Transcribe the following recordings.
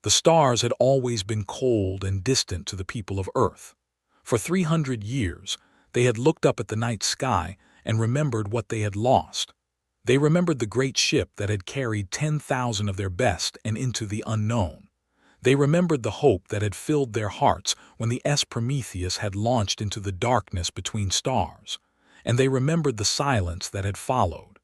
The stars had always been cold and distant to the people of Earth. For 300 years, they had looked up at the night sky and remembered what they had lost. They remembered the great ship that had carried 10,000 of their best and into the unknown. They remembered the hope that had filled their hearts when the Prometheus had launched into the darkness between stars. And they remembered the silence that had followed.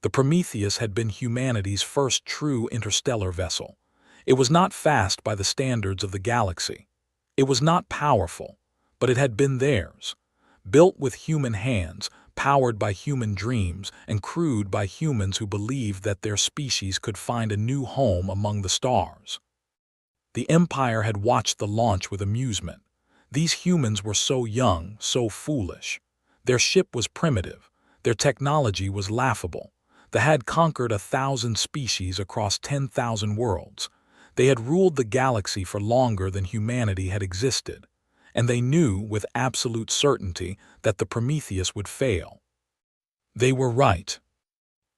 The Prometheus had been humanity's first true interstellar vessel. It was not fast by the standards of the galaxy. It was not powerful, but it had been theirs. Built with human hands, powered by human dreams, and crewed by humans who believed that their species could find a new home among the stars. The Empire had watched the launch with amusement. These humans were so young, so foolish. Their ship was primitive. Their technology was laughable. They had conquered 1,000 species across 10,000 worlds. They had ruled the galaxy for longer than humanity had existed. And they knew with absolute certainty that the Prometheus would fail. They were right.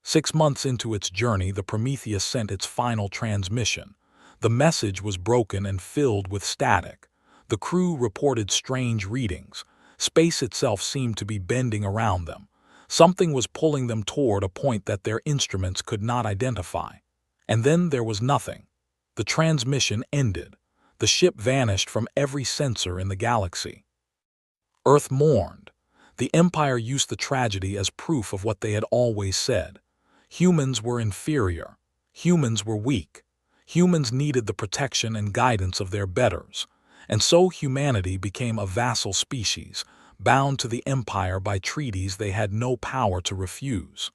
6 months into its journey, the Prometheus sent its final transmission. The message was broken and filled with static. The crew reported strange readings. Space itself seemed to be bending around them. Something was pulling them toward a point that their instruments could not identify. And then there was nothing. The transmission ended. The ship vanished from every sensor in the galaxy. Earth mourned. The Empire used the tragedy as proof of what they had always said. Humans were inferior. Humans were weak. Humans needed the protection and guidance of their betters. And so humanity became a vassal species, bound to the Empire by treaties they had no power to refuse.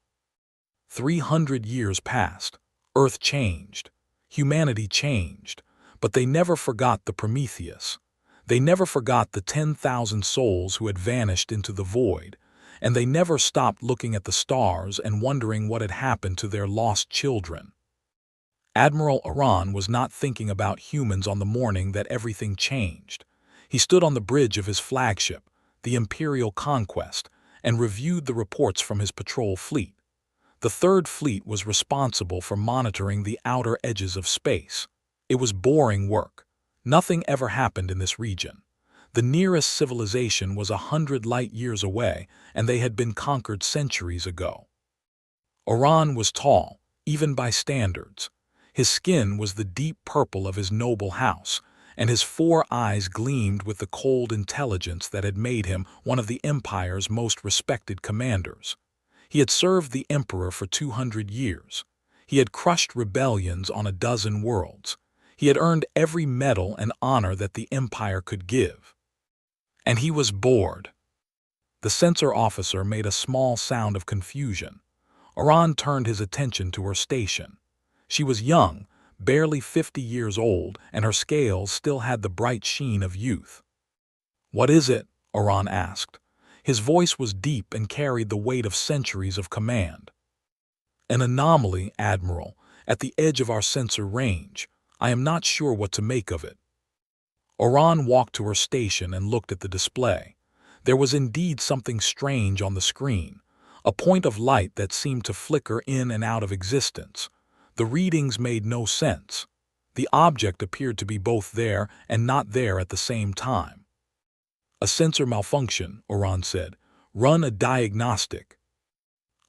300 years passed. Earth changed. Humanity changed. But they never forgot the Prometheus. They never forgot the 10,000 souls who had vanished into the void. And they never stopped looking at the stars and wondering what had happened to their lost children. Admiral Iran was not thinking about humans on the morning that everything changed. He stood on the bridge of his flagship, the Imperial Conquest, and reviewed the reports from his patrol fleet. The Third Fleet was responsible for monitoring the outer edges of space. It was boring work. Nothing ever happened in this region. The nearest civilization was 100 light-years away, and they had been conquered centuries ago. Iran was tall, even by standards. His skin was the deep purple of his noble house, and his 4 eyes gleamed with the cold intelligence that had made him one of the Empire's most respected commanders. He had served the Emperor for 200 years. He had crushed rebellions on a dozen worlds. He had earned every medal and honor that the Empire could give. And he was bored. The censor officer made a small sound of confusion. Iran turned his attention to her station. She was young, barely 50 years old, and her scales still had the bright sheen of youth. "What is it?" Iran asked. His voice was deep and carried the weight of centuries of command. "An anomaly, Admiral, at the edge of our sensor range. I am not sure what to make of it." Iran walked to her station and looked at the display. There was indeed something strange on the screen, a point of light that seemed to flicker in and out of existence. The readings made no sense. The object appeared to be both there and not there at the same time. "A sensor malfunction," Iran said. "Run a diagnostic."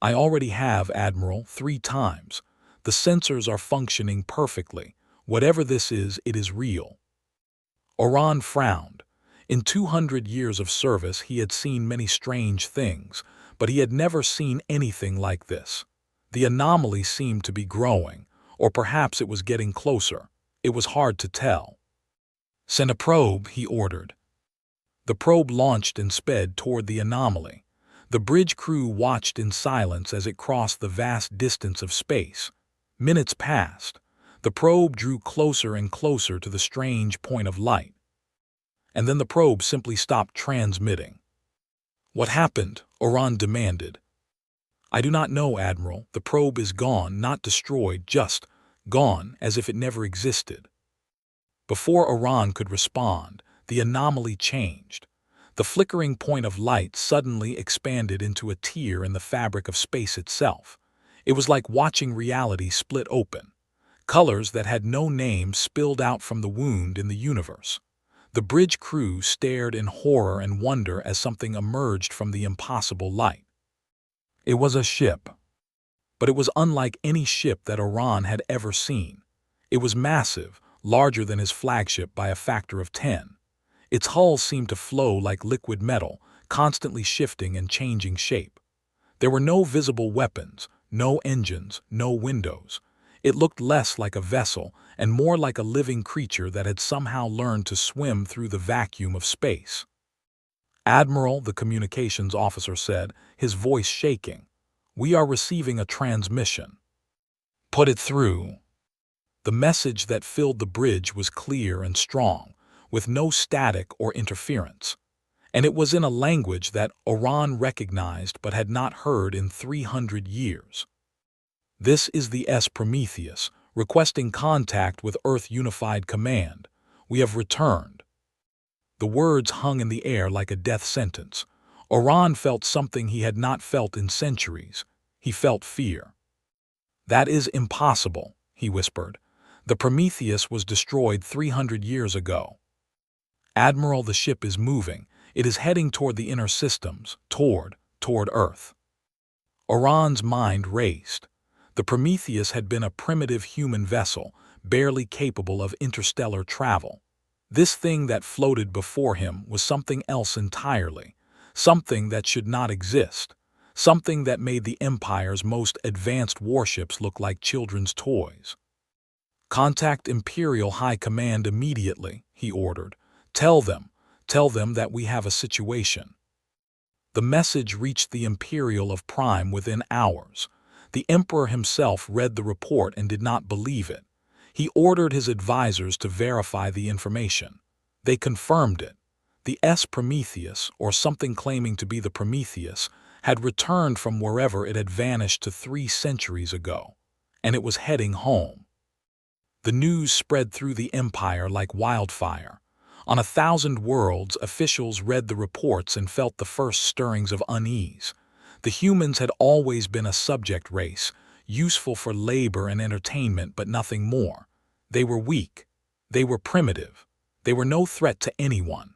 "I already have, Admiral, 3 times. The sensors are functioning perfectly. Whatever this is, it is real." Iran frowned. In 200 years of service, he had seen many strange things, but he had never seen anything like this. The anomaly seemed to be growing, or perhaps it was getting closer. It was hard to tell. "Send a probe," he ordered. The probe launched and sped toward the anomaly. The bridge crew watched in silence as it crossed the vast distance of space. Minutes passed. The probe drew closer and closer to the strange point of light. And then the probe simply stopped transmitting. "What happened?" Iran demanded. "I do not know, Admiral. The probe is gone, not destroyed, just gone, as if it never existed." Before Iran could respond, the anomaly changed. The flickering point of light suddenly expanded into a tear in the fabric of space itself. It was like watching reality split open. Colors that had no name spilled out from the wound in the universe. The bridge crew stared in horror and wonder as something emerged from the impossible light. It was a ship. But it was unlike any ship that Orion had ever seen. It was massive, larger than his flagship by a factor of 10. Its hull seemed to flow like liquid metal, constantly shifting and changing shape. There were no visible weapons, no engines, no windows. It looked less like a vessel and more like a living creature that had somehow learned to swim through the vacuum of space. "Admiral," the communications officer said, his voice shaking, "we are receiving a transmission." "Put it through." The message that filled the bridge was clear and strong, with no static or interference. And it was in a language that Orion recognized but had not heard in 300 years. "This is the S. Prometheus, requesting contact with Earth Unified Command. We have returned." The words hung in the air like a death sentence. Orion felt something he had not felt in centuries. He felt fear. "That is impossible," he whispered. "The Prometheus was destroyed 300 years ago." "Admiral, the ship is moving. It is heading toward the inner systems, toward Earth." Orion's mind raced. The Prometheus had been a primitive human vessel, barely capable of interstellar travel. This thing that floated before him was something else entirely, something that should not exist, something that made the Empire's most advanced warships look like children's toys. "Contact Imperial High Command immediately," he ordered. Tell them that we have a situation." The message reached the Imperial of Prime within hours. The Emperor himself read the report and did not believe it. He ordered his advisors to verify the information. They confirmed it. The S. Prometheus, or something claiming to be the Prometheus, had returned from wherever it had vanished to 3 centuries ago, and it was heading home. The news spread through the Empire like wildfire. On 1,000 worlds, officials read the reports and felt the first stirrings of unease. The humans had always been a subject race, useful for labor and entertainment, but nothing more. They were weak. They were primitive. They were no threat to anyone.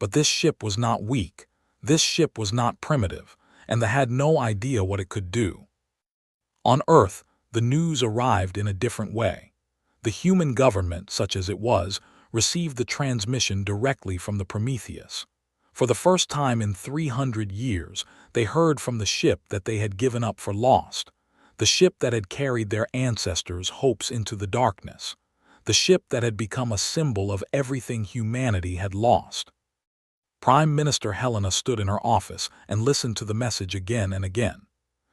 But this ship was not weak. This ship was not primitive, and they had no idea what it could do. On Earth, the news arrived in a different way. The human government, such as it was, received the transmission directly from the Prometheus. For the first time in 300 years, they heard from the ship that they had given up for lost, the ship that had carried their ancestors' hopes into the darkness, the ship that had become a symbol of everything humanity had lost. Prime Minister Helena stood in her office and listened to the message again and again.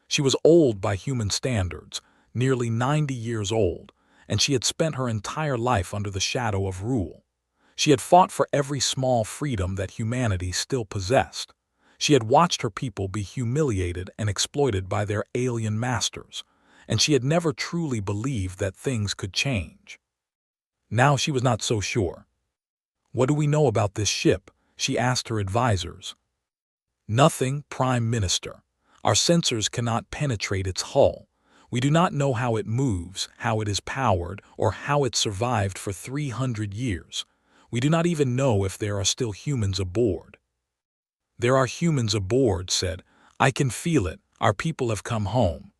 She was old by human standards, nearly 90 years old, and she had spent her entire life under the shadow of rule. She had fought for every small freedom that humanity still possessed. She had watched her people be humiliated and exploited by their alien masters, and she had never truly believed that things could change. Now she was not so sure. "What do we know about this ship?" she asked her advisors. "Nothing, Prime Minister. Our sensors cannot penetrate its hull. We do not know how it moves, how it is powered, or how it survived for 300 years. We do not even know if there are still humans aboard." "There are humans aboard," said. "I can feel it. Our people have come home."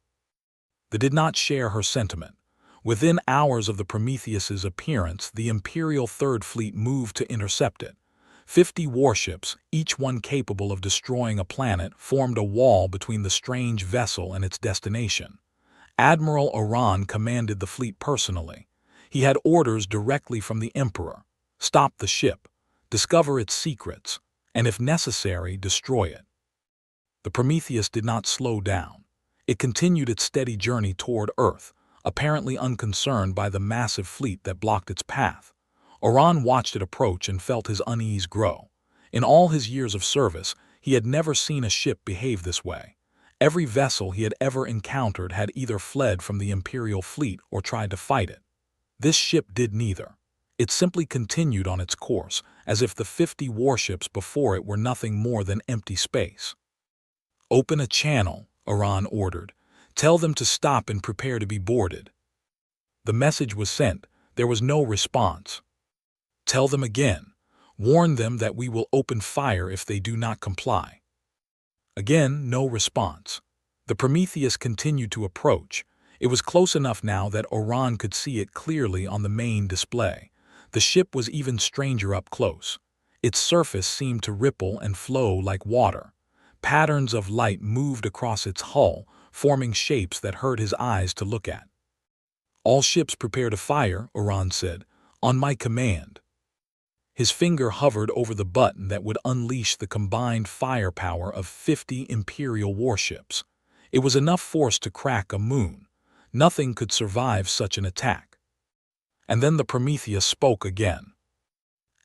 They did not share her sentiment. Within hours of the Prometheus's appearance, the Imperial Third Fleet moved to intercept it. 50 warships, each one capable of destroying a planet, formed a wall between the strange vessel and its destination. Admiral Orion commanded the fleet personally. He had orders directly from the Emperor. Stop the ship, discover its secrets, and if necessary, destroy it. The Prometheus did not slow down. It continued its steady journey toward Earth, apparently unconcerned by the massive fleet that blocked its path. Orion watched it approach and felt his unease grow. In all his years of service, he had never seen a ship behave this way. Every vessel he had ever encountered had either fled from the Imperial fleet or tried to fight it. This ship did neither. It simply continued on its course, as if the 50 warships before it were nothing more than empty space. "Open a channel," Orion ordered. "Tell them to stop and prepare to be boarded." The message was sent. There was no response. Tell them again. Warn them that we will open fire if they do not comply. Again, no response. The Prometheus continued to approach. It was close enough now that Oran could see it clearly on the main display. The ship was even stranger up close. Its surface seemed to ripple and flow like water. Patterns of light moved across its hull, forming shapes that hurt his eyes to look at. All ships prepare to fire, Oran said, on my command. His finger hovered over the button that would unleash the combined firepower of 50 Imperial warships. It was enough force to crack a moon. Nothing could survive such an attack. And then the Prometheus spoke again.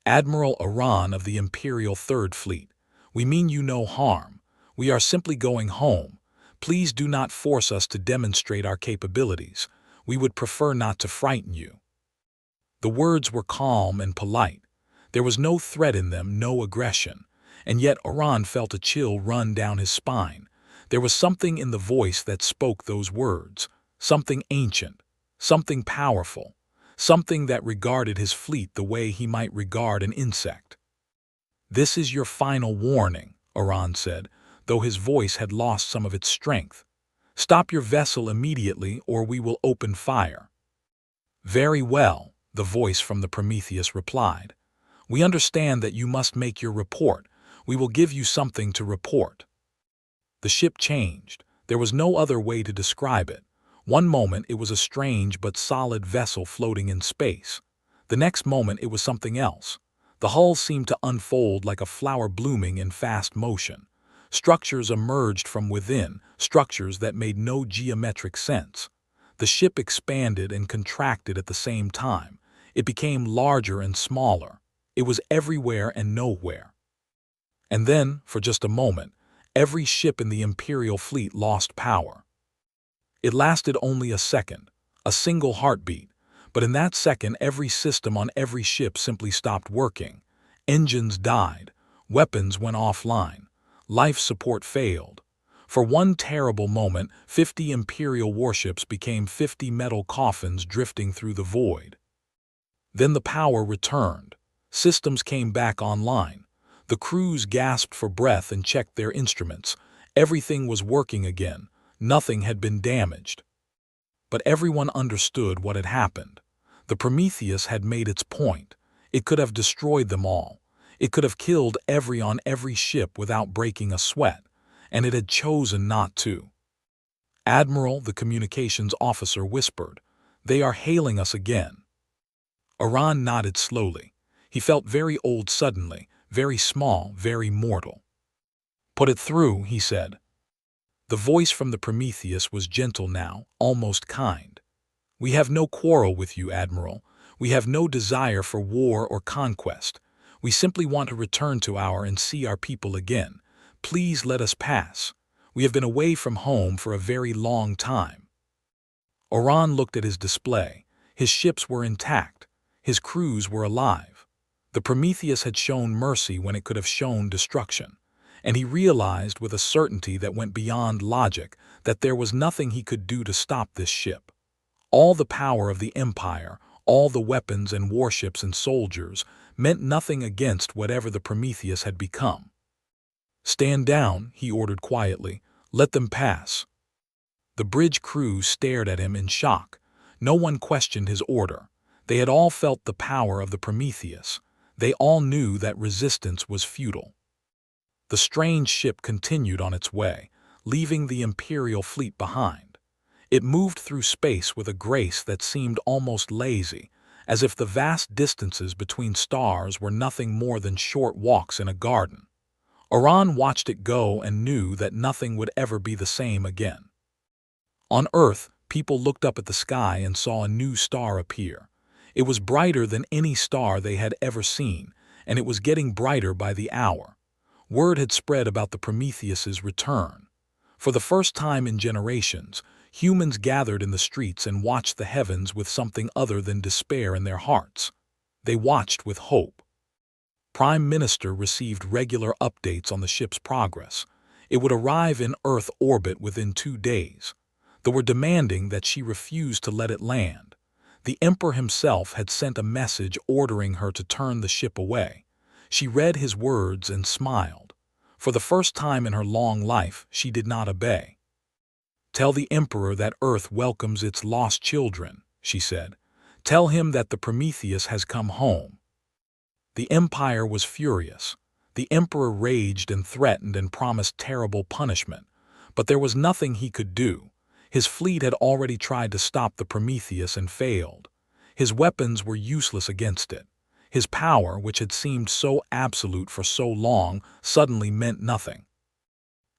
Admiral Oran of the Imperial Third Fleet, we mean you no harm. We are simply going home. Please do not force us to demonstrate our capabilities. We would prefer not to frighten you. The words were calm and polite. There was no threat in them, no aggression. And yet Oran felt a chill run down his spine. There was something in the voice that spoke those words. Something ancient. Something powerful. Something that regarded his fleet the way he might regard an insect. This is your final warning, Oran said, though his voice had lost some of its strength. Stop your vessel immediately or we will open fire. Very well, the voice from the Prometheus replied. We understand that you must make your report. We will give you something to report. The ship changed. There was no other way to describe it. One moment it was a strange but solid vessel floating in space. The next moment it was something else. The hull seemed to unfold like a flower blooming in fast motion. Structures emerged from within, structures that made no geometric sense. The ship expanded and contracted at the same time. It became larger and smaller. It was everywhere and nowhere. And then, for just a moment, every ship in the Imperial fleet lost power. It lasted only a second, a single heartbeat, but in that second every system on every ship simply stopped working. Engines died, weapons went offline, life support failed. For one terrible moment, 50 Imperial warships became 50 metal coffins drifting through the void. Then the power returned. Systems came back online. The crews gasped for breath and checked their instruments. Everything was working again. Nothing had been damaged. But everyone understood what had happened. The Prometheus had made its point. It could have destroyed them all. It could have killed on every ship without breaking a sweat, and it had chosen not to. Admiral, the communications officer, whispered, "They are hailing us again." Oran nodded slowly. He felt very old suddenly, very small, very mortal. "Put it through," he said. The voice from the Prometheus was gentle now, almost kind. "We have no quarrel with you, Admiral. We have no desire for war or conquest. We simply want to return to and see our people again. Please let us pass. We have been away from home for a very long time." Oran looked at his display. His ships were intact. His crews were alive. The Prometheus had shown mercy when it could have shown destruction. And he realized with a certainty that went beyond logic that there was nothing he could do to stop this ship. All the power of the Empire, all the weapons and warships and soldiers, meant nothing against whatever the Prometheus had become. "Stand down," he ordered quietly. "Let them pass." The bridge crew stared at him in shock. No one questioned his order. They had all felt the power of the Prometheus. They all knew that resistance was futile. The strange ship continued on its way, leaving the Imperial fleet behind. It moved through space with a grace that seemed almost lazy, as if the vast distances between stars were nothing more than short walks in a garden. Oran watched it go and knew that nothing would ever be the same again. On Earth, people looked up at the sky and saw a new star appear. It was brighter than any star they had ever seen, and it was getting brighter by the hour. Word had spread about the Prometheus's return. For the first time in generations, humans gathered in the streets and watched the heavens with something other than despair in their hearts. They watched with hope. Prime Minister received regular updates on the ship's progress. It would arrive in Earth orbit within 2 days. They were demanding that she refuse to let it land. The Emperor himself had sent a message ordering her to turn the ship away. She read his words and smiled. For the first time in her long life, she did not obey. "Tell the Emperor that Earth welcomes its lost children," she said. "Tell him that the Prometheus has come home." The Empire was furious. The Emperor raged and threatened and promised terrible punishment. But there was nothing he could do. His fleet had already tried to stop the Prometheus and failed. His weapons were useless against it. His power, which had seemed so absolute for so long, suddenly meant nothing.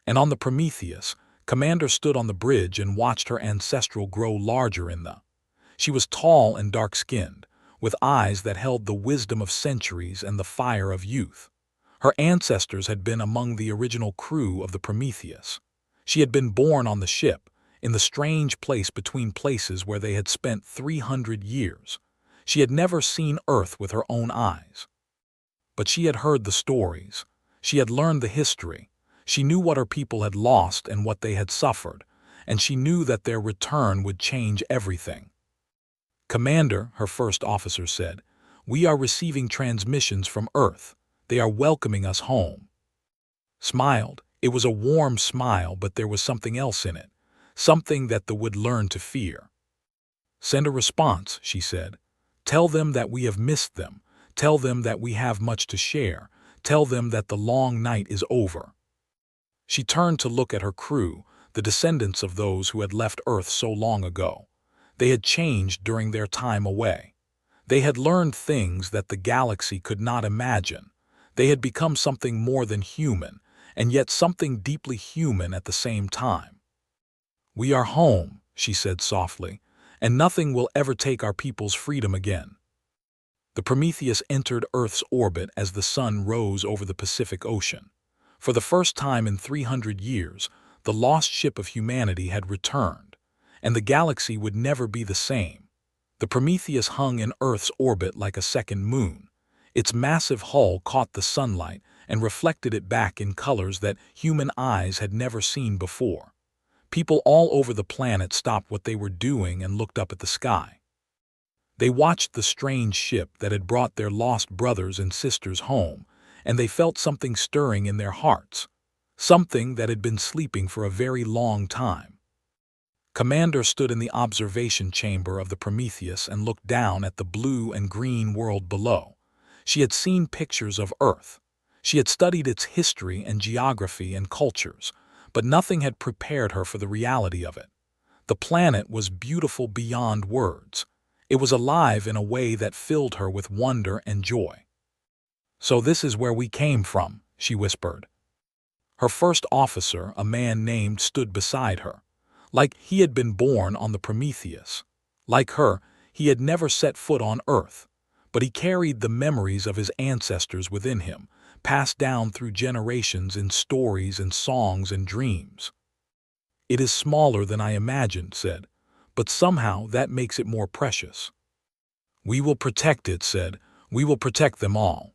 And on the Prometheus, Commander stood on the bridge and watched her ancestral grow larger in the. She was tall and dark-skinned, with eyes that held the wisdom of centuries and the fire of youth. Her ancestors had been among the original crew of the Prometheus. She had been born on the ship, in the strange place between places where they had spent 300 years. She had never seen Earth with her own eyes. But she had heard the stories. She had learned the history. She knew what her people had lost and what they had suffered, and she knew that their return would change everything. "Commander," her first officer said, "we are receiving transmissions from Earth. They are welcoming us home." Smiled. It was a warm smile, but there was something else in it, something that they would learn to fear. "Send a response," she said. "Tell them that we have missed them. Tell them that we have much to share. Tell them that the long night is over." She turned to look at her crew, the descendants of those who had left Earth so long ago. They had changed during their time away. They had learned things that the galaxy could not imagine. They had become something more than human, and yet something deeply human at the same time. "We are home," she said softly, "and nothing will ever take our people's freedom again." The Prometheus entered Earth's orbit as the sun rose over the Pacific Ocean. For the first time in 300 years, the lost ship of humanity had returned, and the galaxy would never be the same. The Prometheus hung in Earth's orbit like a second moon. Its massive hull caught the sunlight and reflected it back in colors that human eyes had never seen before. People all over the planet stopped what they were doing and looked up at the sky. They watched the strange ship that had brought their lost brothers and sisters home, and they felt something stirring in their hearts, something that had been sleeping for a very long time. Commander stood in the observation chamber of the Prometheus and looked down at the blue and green world below. She had seen pictures of Earth. She had studied its history and geography and cultures, but nothing had prepared her for the reality of it. The planet was beautiful beyond words. It was alive in a way that filled her with wonder and joy. "So this is where we came from," she whispered. Her first officer, a man named, stood beside her. Like he had been born on the Prometheus. Like her, he had never set foot on Earth, but he carried the memories of his ancestors within him, passed down through generations in stories and songs and dreams. "It is smaller than I imagined," said, "but somehow that makes it more precious." "We will protect it," said, "we will protect them all."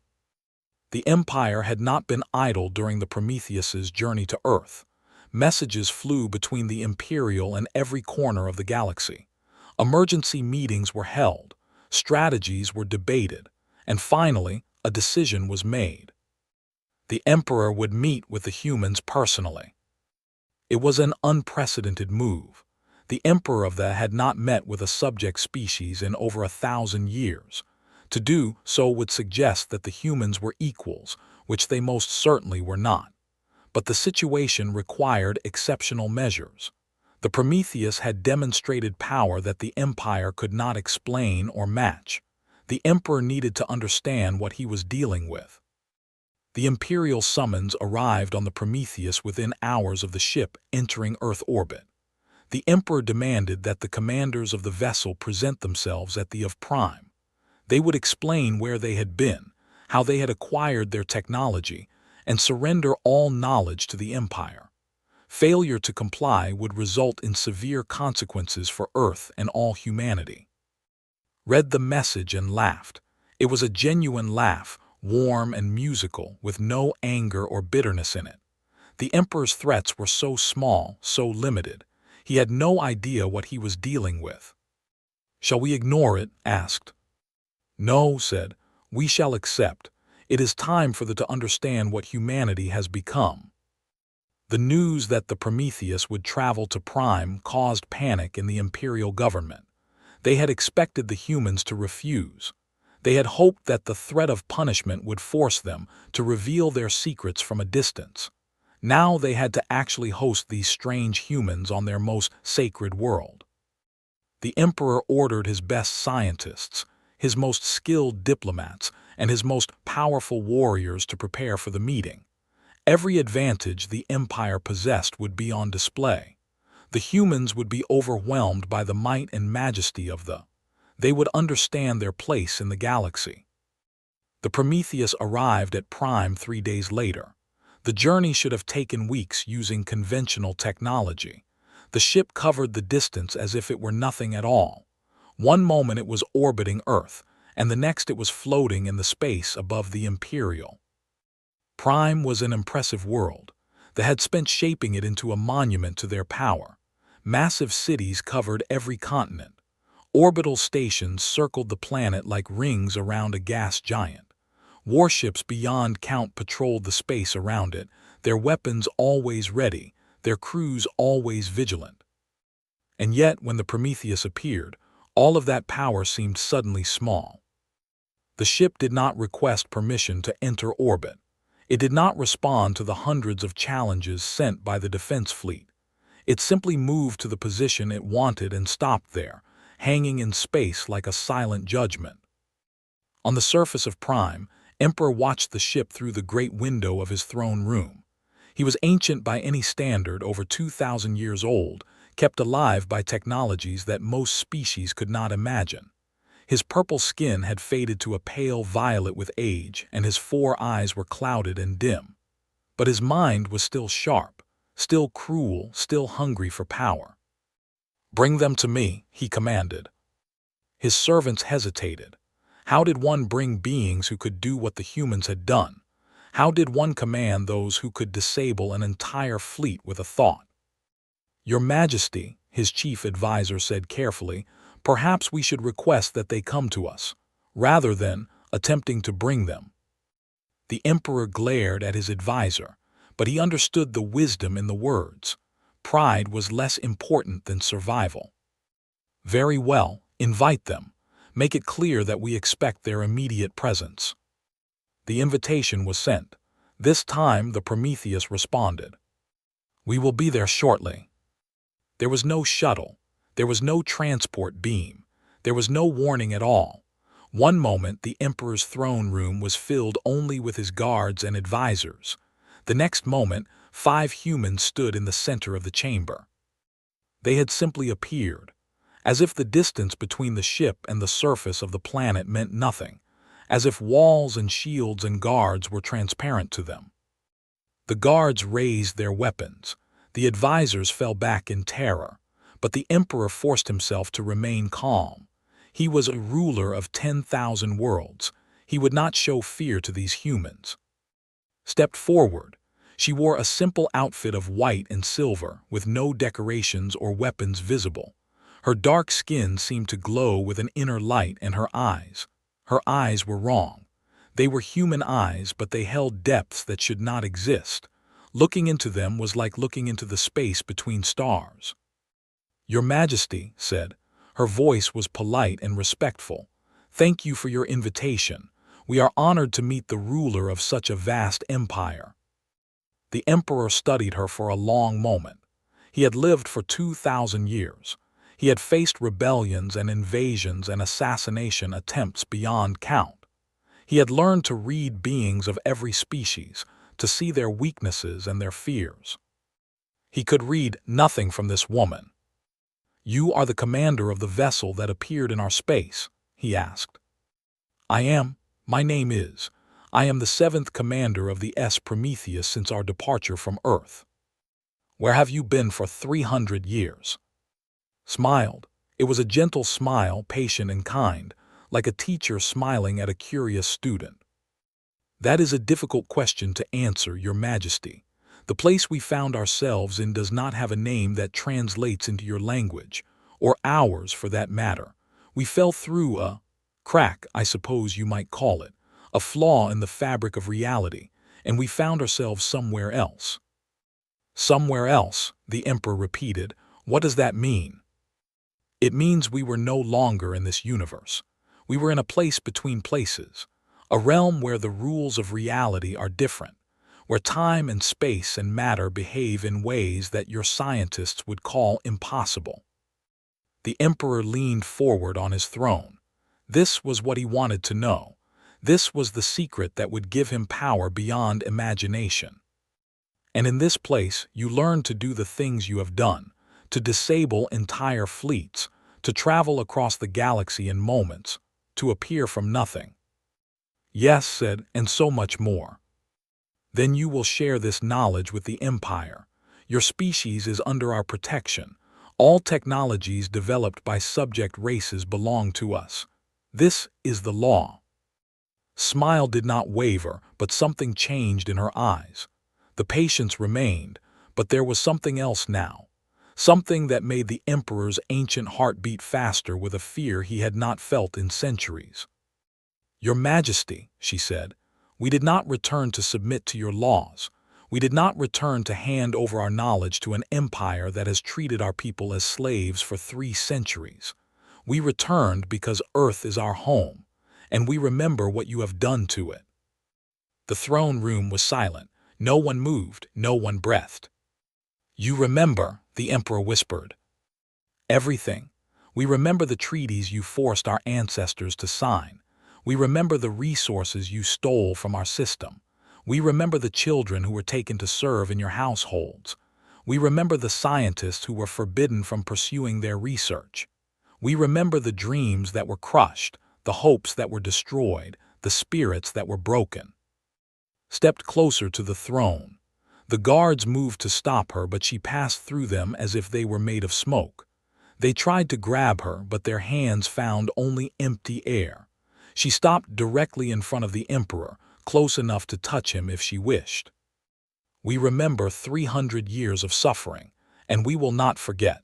The Empire had not been idle during the Prometheus's journey to Earth. Messages flew between the Imperial and every corner of the galaxy. Emergency meetings were held, strategies were debated, and finally, a decision was made. The Emperor would meet with the humans personally. It was an unprecedented move. The Emperor of the had not met with a subject species in over 1,000 years. To do so would suggest that the humans were equals, which they most certainly were not. But the situation required exceptional measures. The Prometheus had demonstrated power that the Empire could not explain or match. The Emperor needed to understand what he was dealing with. The Imperial summons arrived on the Prometheus within hours of the ship entering Earth orbit. The Emperor demanded that the commanders of the vessel present themselves at the of Prime. They would explain where they had been, how they had acquired their technology, and surrender all knowledge to the Empire. Failure to comply would result in severe consequences for Earth and all humanity. Read the message and laughed. It was a genuine laugh, warm and musical, with no anger or bitterness in it. The Emperor's threats were so small, so limited. He had no idea what he was dealing with. Shall we ignore it? Asked. No, said. We shall accept. It is time for them to understand what humanity has become. The news that the Prometheus would travel to Prime caused panic in the imperial government. They had expected the humans to refuse. They had hoped that the threat of punishment would force them to reveal their secrets from a distance. Now they had to actually host these strange humans on their most sacred world. The emperor ordered his best scientists, his most skilled diplomats, and his most powerful warriors to prepare for the meeting. Every advantage the empire possessed would be on display. The humans would be overwhelmed by the might and majesty of They would understand their place in the galaxy. The Prometheus arrived at Prime 3 days later. The journey should have taken weeks using conventional technology. The ship covered the distance as if it were nothing at all. One moment it was orbiting Earth, and the next it was floating in the space above the Imperial. Prime was an impressive world. They had spent shaping it into a monument to their power. Massive cities covered every continent. Orbital stations circled the planet like rings around a gas giant. Warships beyond count patrolled the space around it, their weapons always ready, their crews always vigilant. And yet, when the Prometheus appeared, all of that power seemed suddenly small. The ship did not request permission to enter orbit. It did not respond to the hundreds of challenges sent by the defense fleet. It simply moved to the position it wanted and stopped there, hanging in space like a silent judgment. On the surface of Prime, Emperor watched the ship through the great window of his throne room. He was ancient by any standard, over 2,000 years old, kept alive by technologies that most species could not imagine. His purple skin had faded to a pale violet with age, and his 4 eyes were clouded and dim. But his mind was still sharp, still cruel, still hungry for power. "Bring them to me," he commanded. His servants hesitated. How did one bring beings who could do what the humans had done? How did one command those who could disable an entire fleet with a thought? "Your Majesty," his chief advisor said carefully, "perhaps we should request that they come to us, rather than attempting to bring them." The emperor glared at his advisor, but he understood the wisdom in the words. Pride was less important than survival. "Very well, invite them. Make it clear that we expect their immediate presence." The invitation was sent. This time the Prometheus responded. "We will be there shortly." There was no shuttle. There was no transport beam. There was no warning at all. One moment the emperor's throne room was filled only with his guards and advisors. The next moment 5 humans stood in the center of the chamber. They had simply appeared, as if the distance between the ship and the surface of the planet meant nothing, as if walls and shields and guards were transparent to them. The guards raised their weapons. The advisors fell back in terror, but the emperor forced himself to remain calm. He was a ruler of 10,000 worlds. He would not show fear to these humans. Stepped forward. She wore a simple outfit of white and silver, with no decorations or weapons visible. Her dark skin seemed to glow with an inner light, and her eyes were wrong. They were human eyes, but they held depths that should not exist. Looking into them was like looking into the space between stars. "Your Majesty," said. Her voice was polite and respectful. "Thank you for your invitation. We are honored to meet the ruler of such a vast empire." The emperor studied her for a long moment. He had lived for 2,000 years. He had faced rebellions and invasions and assassination attempts beyond count. He had learned to read beings of every species, to see their weaknesses and their fears. He could read nothing from this woman. "You are the commander of the vessel that appeared in our space?" he asked. "I am. My name is. I am the 7th commander of the Prometheus since our departure from Earth." "Where have you been for 300 years?" Smiled. It was a gentle smile, patient and kind, like a teacher smiling at a curious student. "That is a difficult question to answer, Your Majesty. The place we found ourselves in does not have a name that translates into your language, or ours for that matter. We fell through a crack, I suppose you might call it, a flaw in the fabric of reality, and we found ourselves somewhere else. Somewhere else, the Emperor repeated. What does that mean? It means we were no longer in this universe. We were in a place between places, a realm where the rules of reality are different, where time and space and matter behave in ways that your scientists would call impossible. The Emperor leaned forward on his throne. This was what he wanted to know. This was the secret that would give him power beyond imagination. And in this place, you learn to do the things you have done, to disable entire fleets, to travel across the galaxy in moments, to appear from nothing. Yes, said, and so much more. Then you will share this knowledge with the Empire. Your species is under our protection. All technologies developed by subject races belong to us. This is the law. Smile did not waver, but something changed in her eyes. The patience remained, but there was something else now. Something that made the Emperor's ancient heart beat faster with a fear he had not felt in centuries. Your Majesty, she said, we did not return to submit to your laws. We did not return to hand over our knowledge to an empire that has treated our people as slaves for 3 centuries. We returned because Earth is our home, and we remember what you have done to it. The throne room was silent. No one moved, no one breathed. You remember, the Emperor whispered. Everything. We remember the treaties you forced our ancestors to sign. We remember the resources you stole from our system. We remember the children who were taken to serve in your households. We remember the scientists who were forbidden from pursuing their research. We remember the dreams that were crushed, the hopes that were destroyed, the spirits that were broken. Stepped closer to the throne. The guards moved to stop her, but she passed through them as if they were made of smoke. They tried to grab her, but their hands found only empty air. She stopped directly in front of the Emperor, close enough to touch him if she wished. We remember 300 years of suffering, and we will not forget.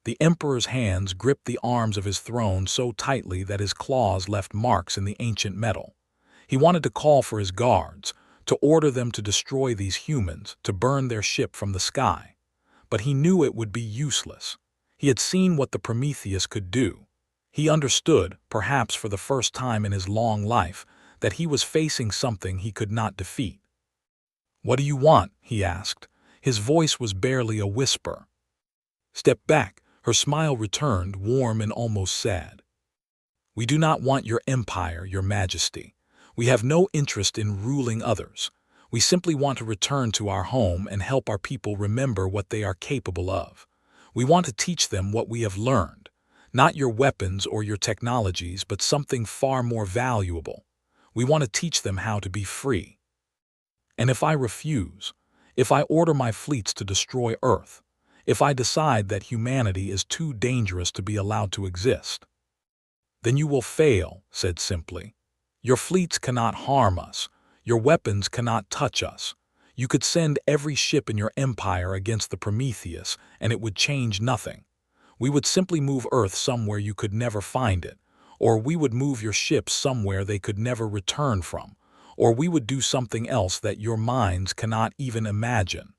The Emperor's hands gripped the arms of his throne so tightly that his claws left marks in the ancient metal. He wanted to call for his guards, to order them to destroy these humans, to burn their ship from the sky. But he knew it would be useless. He had seen what the Prometheus could do. He understood, perhaps for the first time in his long life, that he was facing something he could not defeat. What do you want? He asked. His voice was barely a whisper. Step back. Her smile returned, warm and almost sad. We do not want your empire, your majesty. We have no interest in ruling others. We simply want to return to our home and help our people remember what they are capable of. We want to teach them what we have learned. Not your weapons or your technologies, but something far more valuable. We want to teach them how to be free. And if I refuse, if I order my fleets to destroy Earth, if I decide that humanity is too dangerous to be allowed to exist, then you will fail, said simply. Your fleets cannot harm us. Your weapons cannot touch us. You could send every ship in your empire against the Prometheus, and it would change nothing. We would simply move Earth somewhere you could never find it, or we would move your ships somewhere they could never return from, or we would do something else that your minds cannot even imagine.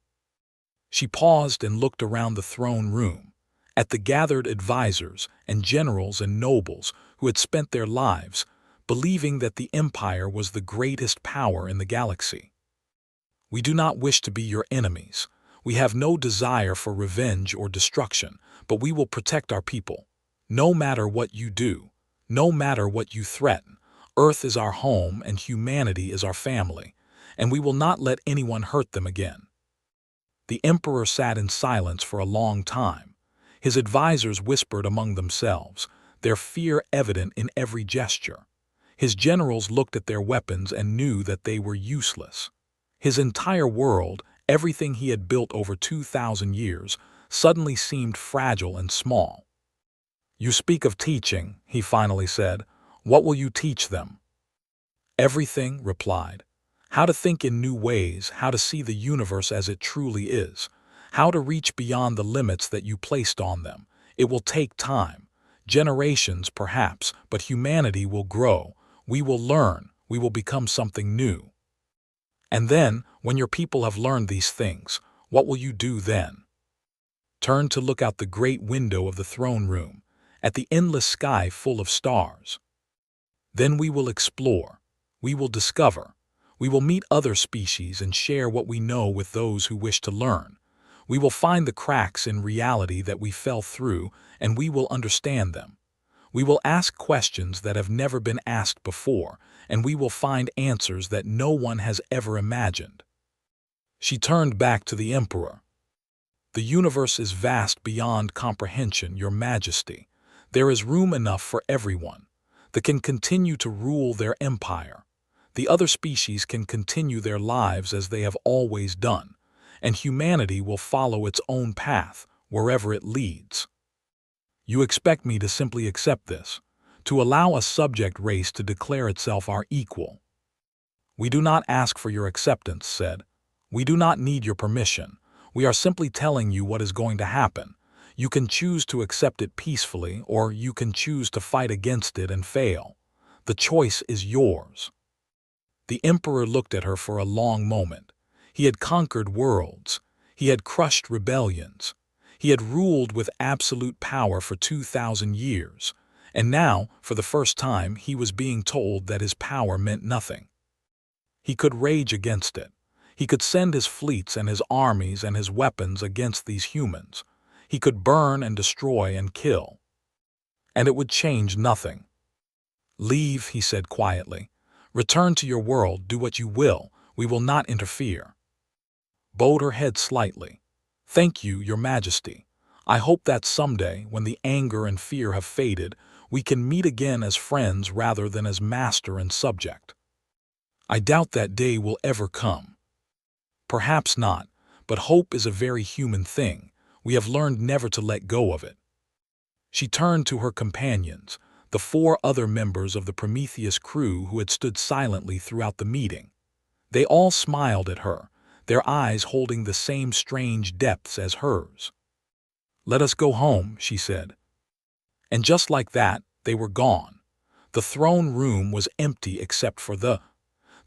She paused and looked around the throne room, at the gathered advisors and generals and nobles who had spent their lives believing that the Empire was the greatest power in the galaxy. We do not wish to be your enemies. We have no desire for revenge or destruction, but we will protect our people. No matter what you do, no matter what you threaten, Earth is our home and humanity is our family, and we will not let anyone hurt them again. The Emperor sat in silence for a long time. His advisors whispered among themselves, their fear evident in every gesture. His generals looked at their weapons and knew that they were useless. His entire world, everything he had built over 2,000 years, suddenly seemed fragile and small. You speak of teaching, he finally said. What will you teach them? Everything, replied. How to think in new ways, how to see the universe as it truly is, how to reach beyond the limits that you placed on them. It will take time. Generations, perhaps, but humanity will grow. We will learn. We will become something new. And then, when your people have learned these things, what will you do then? Turn to look out the great window of the throne room, at the endless sky full of stars. Then we will explore. We will discover. We will meet other species and share what we know with those who wish to learn. We will find the cracks in reality that we fell through, and we will understand them. We will ask questions that have never been asked before, and we will find answers that no one has ever imagined. She turned back to the emperor. The universe is vast beyond comprehension, Your Majesty. There is room enough for everyone. They can continue to rule their empire. The other species can continue their lives as they have always done, and humanity will follow its own path, wherever it leads. You expect me to simply accept this, to allow a subject race to declare itself our equal? We do not ask for your acceptance, said. We do not need your permission. We are simply telling you what is going to happen. You can choose to accept it peacefully, or you can choose to fight against it and fail. The choice is yours. The emperor looked at her for a long moment. He had conquered worlds. He had crushed rebellions. He had ruled with absolute power for 2,000 years. And now, for the first time, he was being told that his power meant nothing. He could rage against it. He could send his fleets and his armies and his weapons against these humans. He could burn and destroy and kill. And it would change nothing. Leave, he said quietly. Return to your world, do what you will. We will not interfere. Bowed her head slightly. Thank you, Your Majesty. I hope that someday, when the anger and fear have faded, we can meet again as friends rather than as master and subject. I doubt that day will ever come. Perhaps not, but hope is a very human thing. We have learned never to let go of it. She turned to her companions, the 4 other members of the Prometheus crew who had stood silently throughout the meeting. They all smiled at her, their eyes holding the same strange depths as hers. Let us go home, she said. And just like that, they were gone. The throne room was empty except for the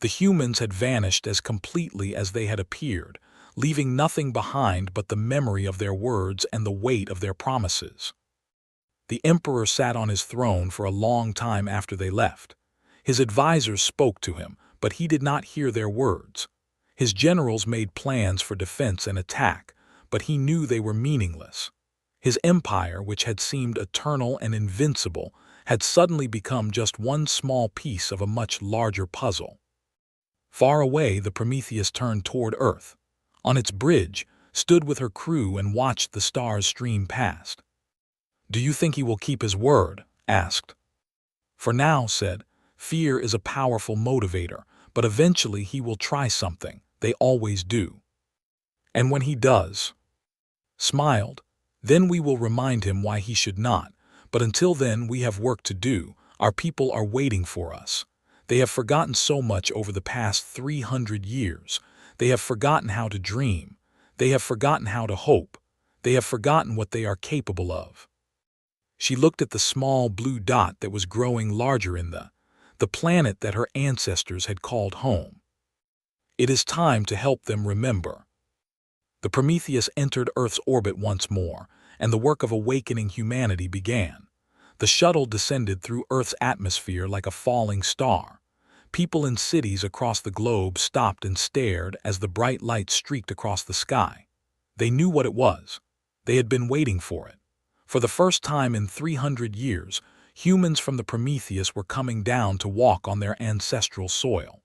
humans had vanished as completely as they had appeared, leaving nothing behind but the memory of their words and the weight of their promises. The emperor sat on his throne for a long time after they left. His advisors spoke to him, but he did not hear their words. His generals made plans for defense and attack, but he knew they were meaningless. His empire, which had seemed eternal and invincible, had suddenly become just one small piece of a much larger puzzle. Far away, the Prometheus turned toward Earth. On its bridge, stood with her crew and watched the stars stream past. Do you think he will keep his word? Asked. For now, said, fear is a powerful motivator, but eventually he will try something. They always do. And when he does, smiled, then we will remind him why he should not. But until then, we have work to do. Our people are waiting for us. They have forgotten so much over the past 300 years. They have forgotten how to dream. They have forgotten how to hope. They have forgotten what they are capable of. She looked at the small blue dot that was growing larger in the planet that her ancestors had called home. It is time to help them remember. The Prometheus entered Earth's orbit once more, and the work of awakening humanity began. The shuttle descended through Earth's atmosphere like a falling star. People in cities across the globe stopped and stared as the bright light streaked across the sky. They knew what it was. They had been waiting for it. For the first time in 300 years, humans from the Prometheus were coming down to walk on their ancestral soil.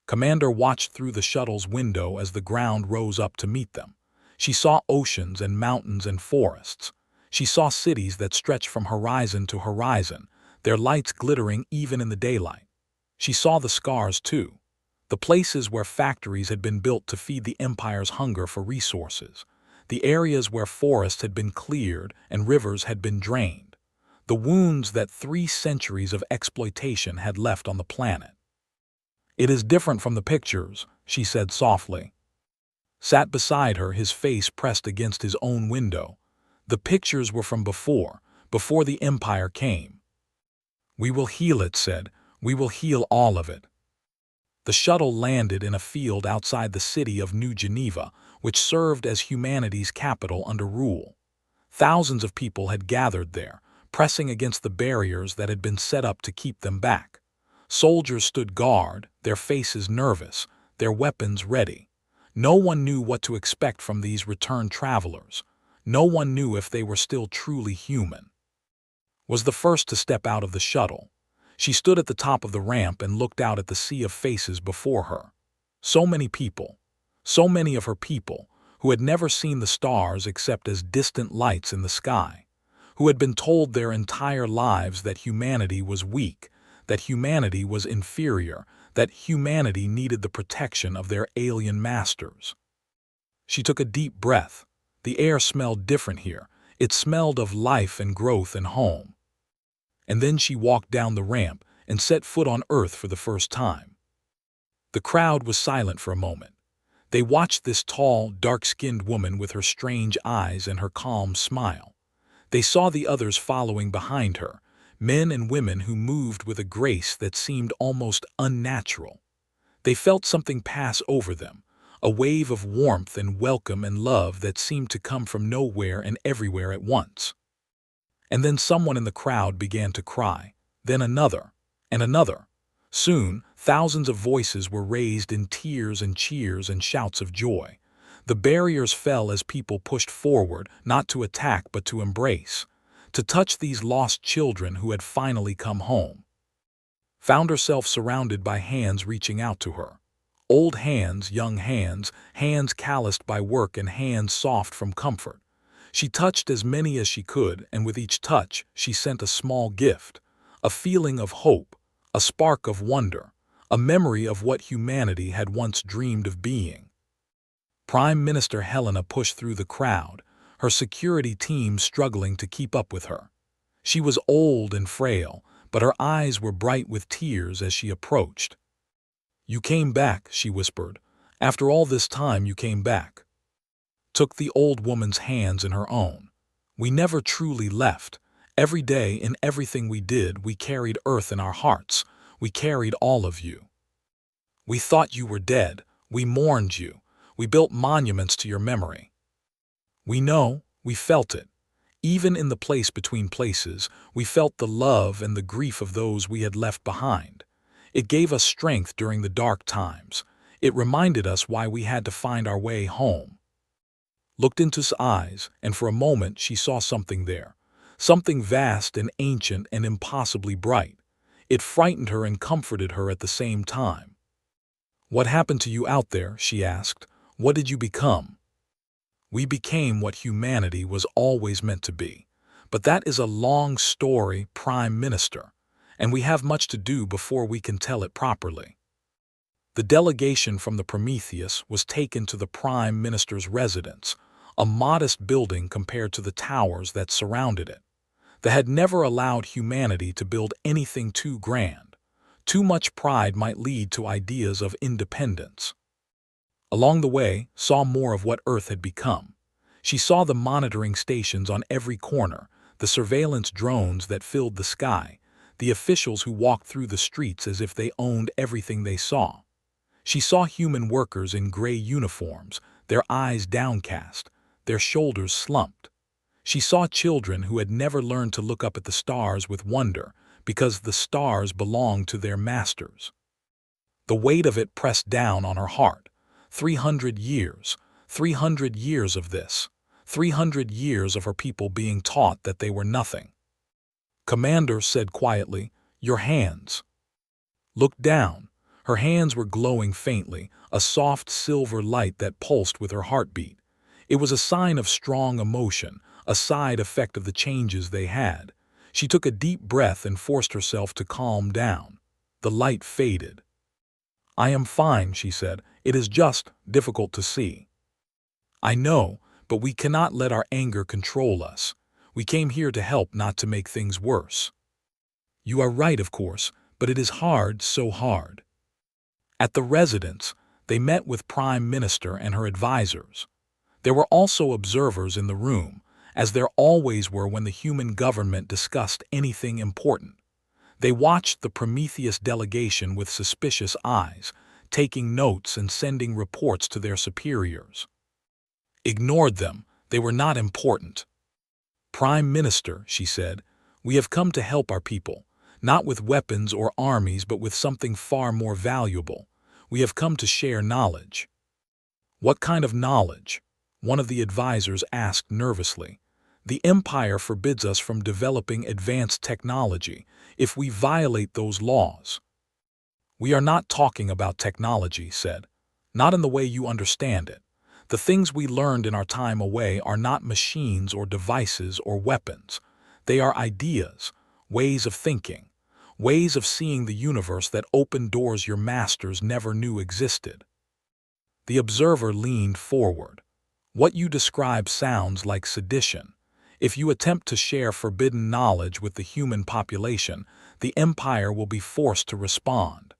Commander watched through the shuttle's window as the ground rose up to meet them. She saw oceans and mountains and forests. She saw cities that stretched from horizon to horizon, their lights glittering even in the daylight. She saw the scars, too, the places where factories had been built to feed the empire's hunger for resources, the areas where forests had been cleared and rivers had been drained, the wounds that 3 centuries of exploitation had left on the planet. It is different from the pictures, she said softly. Sat beside her, his face pressed against his own window. The pictures were from before, before the Empire came. "We will heal it," said. "We will heal all of it." The shuttle landed in a field outside the city of New Geneva, which served as humanity's capital under rule. Thousands of people had gathered there, pressing against the barriers that had been set up to keep them back. Soldiers stood guard, their faces nervous, their weapons ready. No one knew what to expect from these returned travelers. No one knew if they were still truly human. Was the first to step out of the shuttle. She stood at the top of the ramp and looked out at the sea of faces before her. So many people, so many of her people, who had never seen the stars except as distant lights in the sky, who had been told their entire lives that humanity was weak, that humanity was inferior, that humanity needed the protection of their alien masters. She took a deep breath. The air smelled different here. It smelled of life and growth and home. And then she walked down the ramp and set foot on Earth for the first time. The crowd was silent for a moment. They watched this tall, dark-skinned woman with her strange eyes and her calm smile. They saw the others following behind her, men and women who moved with a grace that seemed almost unnatural. They felt something pass over them, a wave of warmth and welcome and love that seemed to come from nowhere and everywhere at once. And then someone in the crowd began to cry, then another, and another. Soon, thousands of voices were raised in tears and cheers and shouts of joy. The barriers fell as people pushed forward, not to attack but to embrace, to touch these lost children who had finally come home. Found herself surrounded by hands reaching out to her. Old hands, young hands, hands calloused by work and hands soft from comfort. She touched as many as she could, and with each touch she sent a small gift, a feeling of hope, a spark of wonder, a memory of what humanity had once dreamed of being. Prime Minister Helena pushed through the crowd, her security team struggling to keep up with her. She was old and frail, but her eyes were bright with tears as she approached. "You came back," she whispered. "After all this time you came back." Took the old woman's hands in her own. "We never truly left. Every day, in everything we did, we carried Earth in our hearts. We carried all of you. We thought you were dead. We mourned you. We built monuments to your memory. We know, we felt it. Even in the place between places, we felt the love and the grief of those we had left behind. It gave us strength during the dark times. It reminded us why we had to find our way home." Looked into his eyes, and for a moment she saw something there, something vast and ancient and impossibly bright. It frightened her and comforted her at the same time. "What happened to you out there?" she asked. "What did you become?" "We became what humanity was always meant to be. But that is a long story, Prime Minister, and we have much to do before we can tell it properly." The delegation from the Prometheus was taken to the Prime Minister's residence, a modest building compared to the towers that surrounded it. They had never allowed humanity to build anything too grand. Too much pride might lead to ideas of independence. Along the way, saw more of what Earth had become. She saw the monitoring stations on every corner, the surveillance drones that filled the sky, the officials who walked through the streets as if they owned everything they saw. She saw human workers in gray uniforms, their eyes downcast, their shoulders slumped. She saw children who had never learned to look up at the stars with wonder because the stars belonged to their masters. The weight of it pressed down on her heart. 300 years, 300 years of this, 300 years of her people being taught that they were nothing. "Commander," said quietly, "your hands." Looked down. Her hands were glowing faintly, a soft silver light that pulsed with her heartbeat. It was a sign of strong emotion, a side effect of the changes they had. She took a deep breath and forced herself to calm down. The light faded. "I am fine," she said. "It is just difficult to see." "I know, but we cannot let our anger control us. We came here to help, not to make things worse." "You are right, of course, but it is hard, so hard." At the residence, they met with Prime Minister and her advisors. There were also observers in the room, as there always were when the human government discussed anything important. They watched the Prometheus delegation with suspicious eyes, taking notes and sending reports to their superiors. Ignored them, they were not important. "Prime Minister," she said, "we have come to help our people, not with weapons or armies but with something far more valuable. We have come to share knowledge." "What kind of knowledge?" one of the advisors asked nervously. "The Empire forbids us from developing advanced technology if we violate those laws." "We are not talking about technology," said. "Not in the way you understand it. The things we learned in our time away are not machines or devices or weapons. They are ideas, ways of thinking, ways of seeing the universe that open doors your masters never knew existed." The observer leaned forward. "What you describe sounds like sedition. If you attempt to share forbidden knowledge with the human population, the Empire will be forced to respond."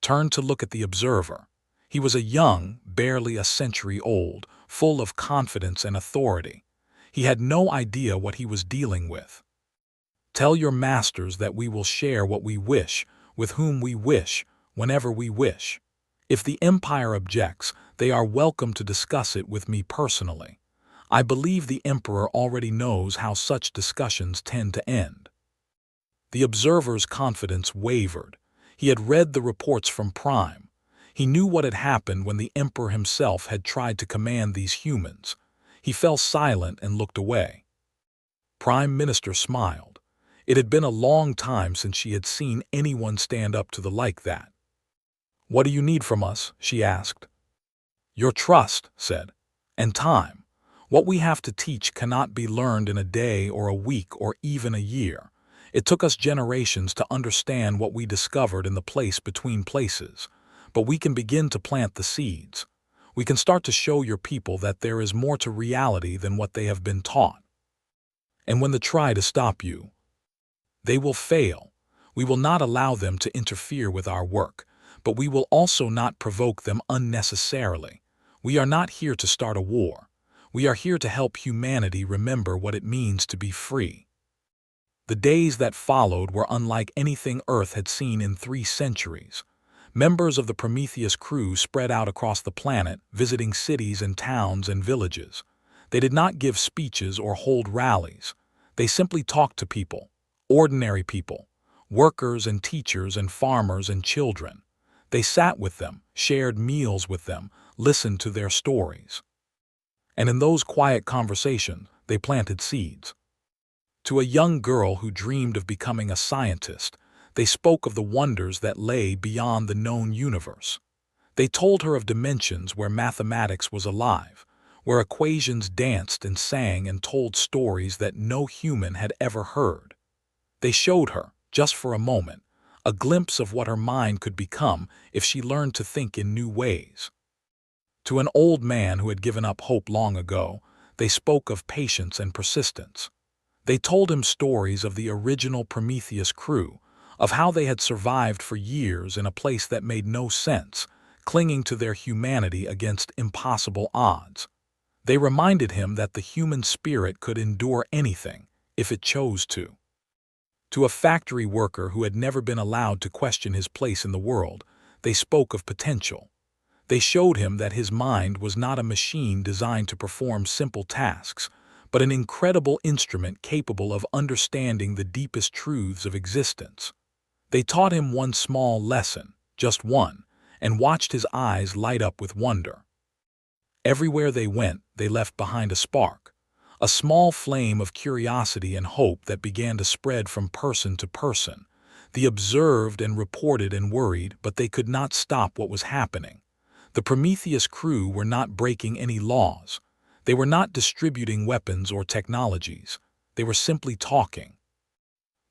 Turned to look at the observer. He was a young, barely a century old, full of confidence and authority. He had no idea what he was dealing with. "Tell your masters that we will share what we wish, with whom we wish, whenever we wish. If the Empire objects, they are welcome to discuss it with me personally. I believe the Emperor already knows how such discussions tend to end." The observer's confidence wavered. He had read the reports from Prime. He knew what had happened when the Emperor himself had tried to command these humans. He fell silent and looked away. Prime Minister smiled. It had been a long time since she had seen anyone stand up to the like that. "What do you need from us?" she asked. "Your trust," said, "and time. What we have to teach cannot be learned in a day or a week or even a year. It took us generations to understand what we discovered in the place between places, but we can begin to plant the seeds. We can start to show your people that there is more to reality than what they have been taught. And when they try to stop you, they will fail. We will not allow them to interfere with our work, but we will also not provoke them unnecessarily. We are not here to start a war. We are here to help humanity remember what it means to be free." The days that followed were unlike anything Earth had seen in 3 centuries. Members of the Prometheus crew spread out across the planet, visiting cities and towns and villages. They did not give speeches or hold rallies. They simply talked to people, ordinary people, workers and teachers and farmers and children. They sat with them, shared meals with them, listened to their stories. And in those quiet conversations, they planted seeds. To a young girl who dreamed of becoming a scientist, they spoke of the wonders that lay beyond the known universe. They told her of dimensions where mathematics was alive, where equations danced and sang and told stories that no human had ever heard. They showed her, just for a moment, a glimpse of what her mind could become if she learned to think in new ways. To an old man who had given up hope long ago, they spoke of patience and persistence. They told him stories of the original Prometheus crew, of how they had survived for years in a place that made no sense, clinging to their humanity against impossible odds. They reminded him that the human spirit could endure anything, if it chose to. To a factory worker who had never been allowed to question his place in the world, they spoke of potential. They showed him that his mind was not a machine designed to perform simple tasks, but an incredible instrument capable of understanding the deepest truths of existence. They taught him one small lesson, just one, and watched his eyes light up with wonder. Everywhere they went, they left behind a spark, a small flame of curiosity and hope that began to spread from person to person. They observed and reported and worried, but they could not stop what was happening. The Prometheus crew were not breaking any laws. They were not distributing weapons or technologies. They were simply talking.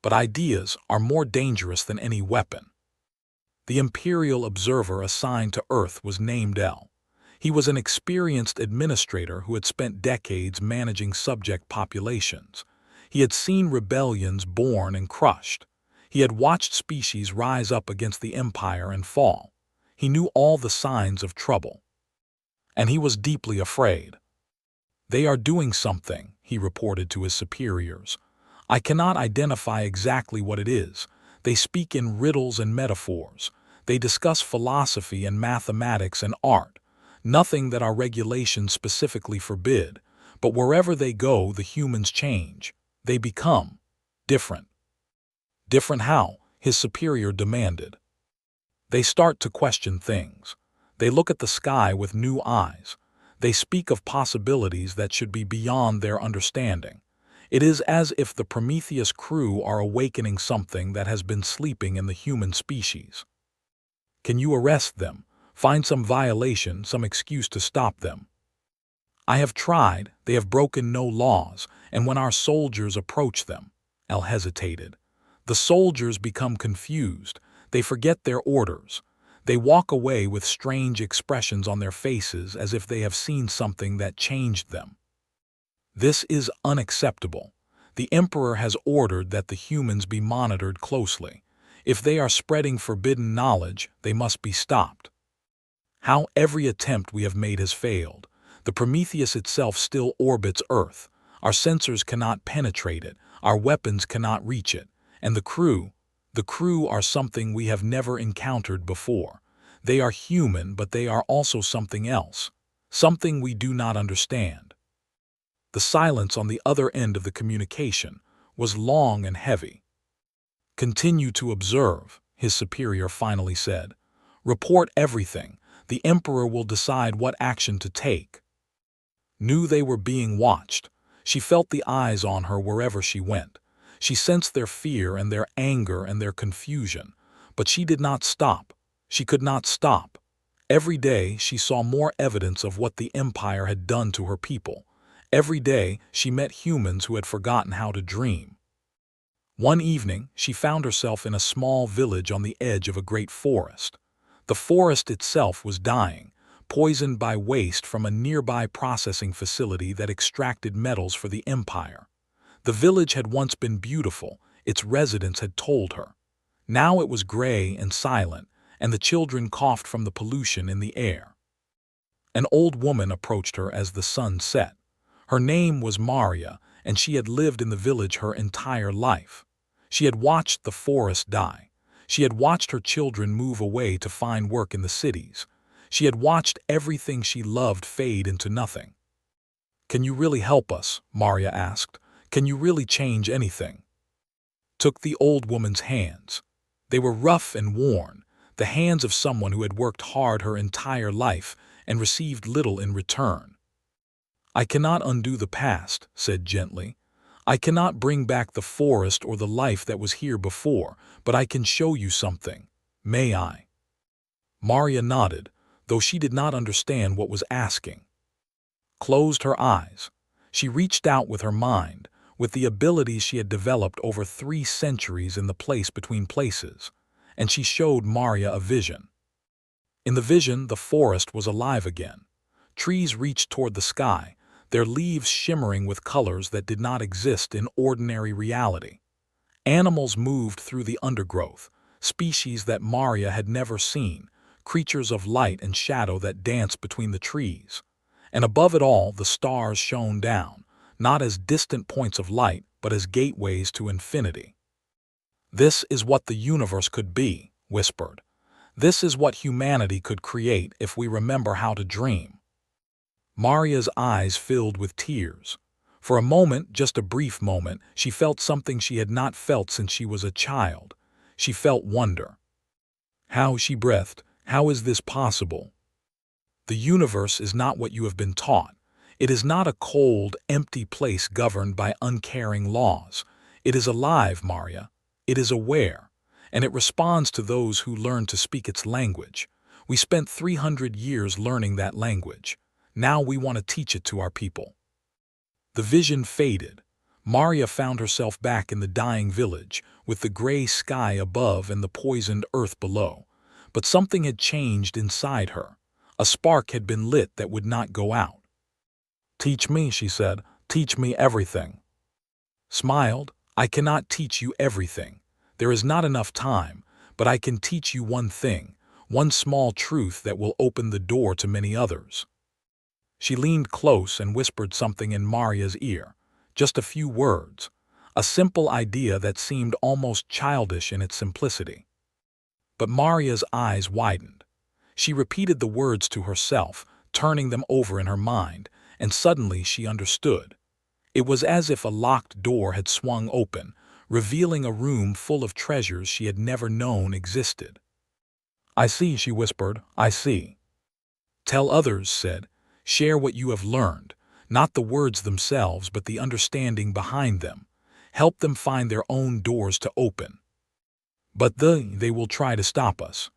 But ideas are more dangerous than any weapon. The Imperial observer assigned to Earth was named L. He was an experienced administrator who had spent decades managing subject populations. He had seen rebellions born and crushed. He had watched species rise up against the Empire and fall. He knew all the signs of trouble. And he was deeply afraid. They are doing something, he reported to his superiors. I cannot identify exactly what it is. They speak in riddles and metaphors. They discuss philosophy and mathematics and art, nothing that our regulations specifically forbid. But wherever they go, the humans change. They become different. Different how? His superior demanded. They start to question things. They look at the sky with new eyes. They speak of possibilities that should be beyond their understanding. It is as if the Prometheus crew are awakening something that has been sleeping in the human species. Can you arrest them? Find some violation, some excuse to stop them. I have tried. They have broken no laws, and when our soldiers approach them, El hesitated. The soldiers become confused. They forget their orders. They walk away with strange expressions on their faces as if they have seen something that changed them. This is unacceptable. The Emperor has ordered that the humans be monitored closely. If they are spreading forbidden knowledge, they must be stopped. How every attempt we have made has failed. The Prometheus itself still orbits Earth. Our sensors cannot penetrate it. Our weapons cannot reach it. And the crew are something we have never encountered before. They are human, but they are also something else. Something we do not understand. The silence on the other end of the communication was long and heavy. Continue to observe, his superior finally said. Report everything. The Emperor will decide what action to take. Knew they were being watched. She felt the eyes on her wherever she went. She sensed their fear and their anger and their confusion. But she did not stop. She could not stop. Every day she saw more evidence of what the Empire had done to her people. Every day she met humans who had forgotten how to dream. One evening she found herself in a small village on the edge of a great forest. The forest itself was dying, poisoned by waste from a nearby processing facility that extracted metals for the Empire. The village had once been beautiful, its residents had told her. Now it was gray and silent, and the children coughed from the pollution in the air. An old woman approached her as the sun set. Her name was Maria, and she had lived in the village her entire life. She had watched the forest die. She had watched her children move away to find work in the cities. She had watched everything she loved fade into nothing. Can you really help us? Maria asked. Can you really change anything? Took the old woman's hands. They were rough and worn, the hands of someone who had worked hard her entire life and received little in return. I cannot undo the past, said gently. I cannot bring back the forest or the life that was here before, but I can show you something. May I? Maria nodded, though she did not understand what was asking. Closed her eyes. She reached out with her mind, with the abilities she had developed over 3 centuries in the place between places, and she showed Maria a vision. In the vision, the forest was alive again. Trees reached toward the sky, their leaves shimmering with colors that did not exist in ordinary reality. Animals moved through the undergrowth, species that Maria had never seen, creatures of light and shadow that danced between the trees. And above it all, the stars shone down, not as distant points of light, but as gateways to infinity. This is what the universe could be, whispered. This is what humanity could create if we remember how to dream. Maria's eyes filled with tears. For a moment, just a brief moment, she felt something she had not felt since she was a child. She felt wonder. How, she breathed, how is this possible? The universe is not what you have been taught. It is not a cold, empty place governed by uncaring laws. It is alive, Maria. It is aware, and it responds to those who learn to speak its language. We spent 300 years learning that language. Now we want to teach it to our people. The vision faded. Maria found herself back in the dying village, with the gray sky above and the poisoned earth below. But something had changed inside her. A spark had been lit that would not go out. Teach me, she said. Teach me everything. Smiled. I cannot teach you everything. There is not enough time, but I can teach you one thing, one small truth that will open the door to many others. She leaned close and whispered something in Maria's ear. Just a few words. A simple idea that seemed almost childish in its simplicity. But Maria's eyes widened. She repeated the words to herself, turning them over in her mind, and suddenly she understood. It was as if a locked door had swung open, revealing a room full of treasures she had never known existed. "I see," she whispered, "I see." "Tell others," said. "Share what you have learned, not the words themselves but the understanding behind them. Help them find their own doors to open. But they will try to stop us.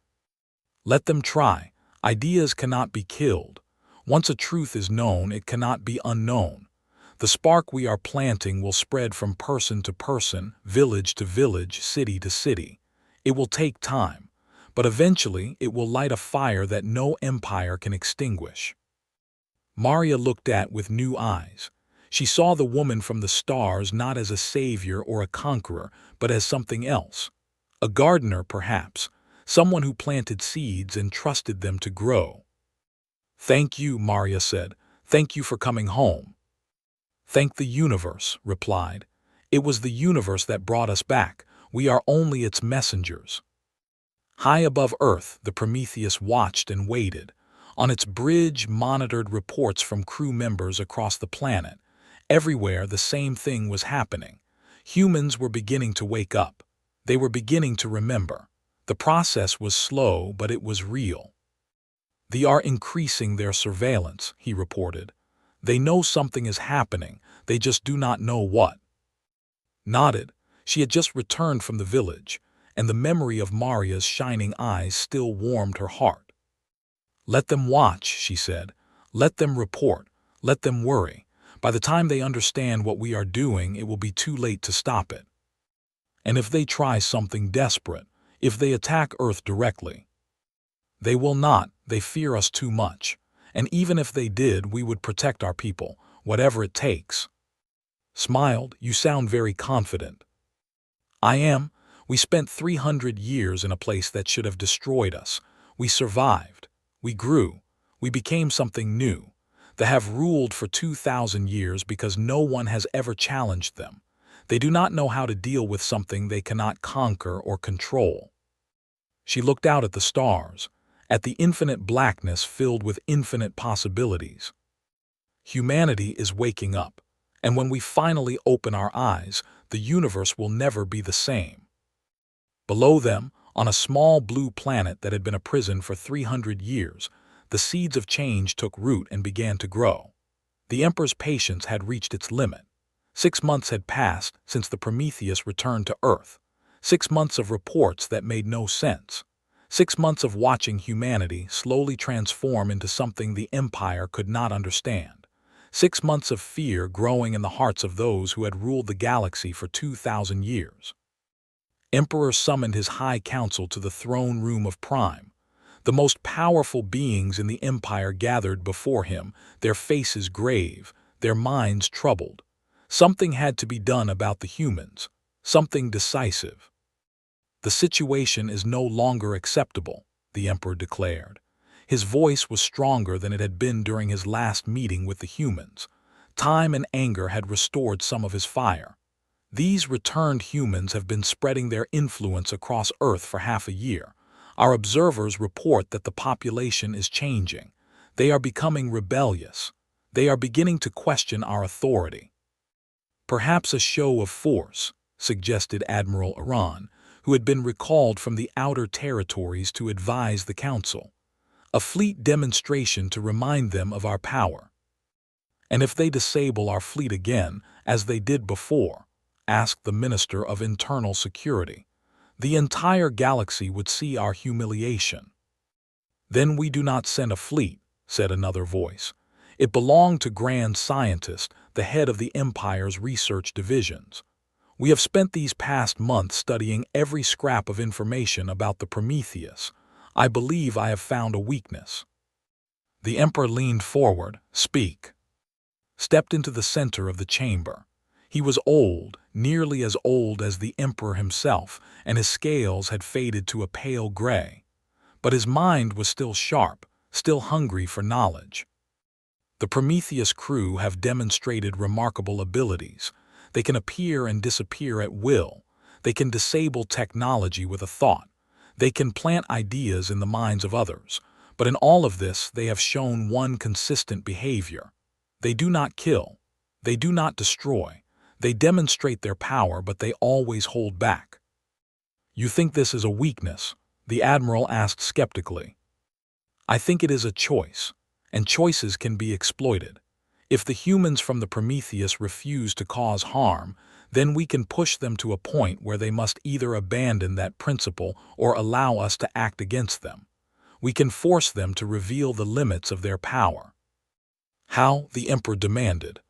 Let them try. Ideas cannot be killed. Once a truth is known, it cannot be unknown. The spark we are planting will spread from person to person, village to village, city to city. It will take time, but eventually it will light a fire that no empire can extinguish." Maria looked at with new eyes. She saw the woman from the stars not as a savior or a conqueror, but as something else. A gardener, perhaps, someone who planted seeds and trusted them to grow. "Thank you," Maria said. "Thank you for coming home." "Thank the universe," replied. "It was the universe that brought us back. We are only its messengers." High above Earth, the Prometheus watched and waited. On its bridge, monitored reports from crew members across the planet. Everywhere, the same thing was happening. Humans were beginning to wake up. They were beginning to remember. The process was slow, but it was real. "They are increasing their surveillance," he reported. "They know something is happening, they just do not know what." Nodded. She had just returned from the village, and the memory of Maria's shining eyes still warmed her heart. "Let them watch," she said. "Let them report. Let them worry. By the time they understand what we are doing, it will be too late to stop it. And if they try something desperate, if they attack Earth directly, they will not, they fear us too much. And even if they did, we would protect our people, whatever it takes." Smiled. "You sound very confident." "I am. We spent 300 years in a place that should have destroyed us. We survived. We grew. We became something new. They have ruled for 2,000 years because no one has ever challenged them. They do not know how to deal with something they cannot conquer or control." She looked out at the stars, at the infinite blackness filled with infinite possibilities. "Humanity is waking up, and when we finally open our eyes, the universe will never be the same." Below them, on a small blue planet that had been a prison for 300 years, the seeds of change took root and began to grow. The Emperor's patience had reached its limit. 6 months had passed since the Prometheus returned to Earth. 6 months of reports that made no sense. 6 months of watching humanity slowly transform into something the Empire could not understand. 6 months of fear growing in the hearts of those who had ruled the galaxy for 2,000 years. Emperor summoned his high council to the throne room of Prime. The most powerful beings in the Empire gathered before him, their faces grave, their minds troubled. Something had to be done about the humans, something decisive. "The situation is no longer acceptable," the Emperor declared. His voice was stronger than it had been during his last meeting with the humans. Time and anger had restored some of his fire. "These returned humans have been spreading their influence across Earth for half a year. Our observers report that the population is changing. They are becoming rebellious. They are beginning to question our authority." "Perhaps a show of force," suggested Admiral Iran, who had been recalled from the outer territories to advise the council. "A fleet demonstration to remind them of our power." "And if they disable our fleet again, as they did before?" asked the Minister of Internal Security. "The entire galaxy would see our humiliation." "Then we do not send a fleet," said another voice. It belonged to Grand Scientist, the head of the Empire's research divisions. "We have spent these past months studying every scrap of information about the Prometheus. I believe I have found a weakness." The Emperor leaned forward. "Speak." Stepped into the center of the chamber. He was old, nearly as old as the Emperor himself, and his scales had faded to a pale gray. But his mind was still sharp, still hungry for knowledge. The Prometheus crew have demonstrated remarkable abilities. They can appear and disappear at will. They can disable technology with a thought. They can plant ideas in the minds of others. But in all of this, they have shown one consistent behavior. They do not kill. They do not destroy. They demonstrate their power, but they always hold back. You think this is a weakness? The Admiral asked skeptically. I think it is a choice, and choices can be exploited. If the humans from the Prometheus refuse to cause harm, then we can push them to a point where they must either abandon that principle or allow us to act against them. We can force them to reveal the limits of their power. How? The Emperor demanded.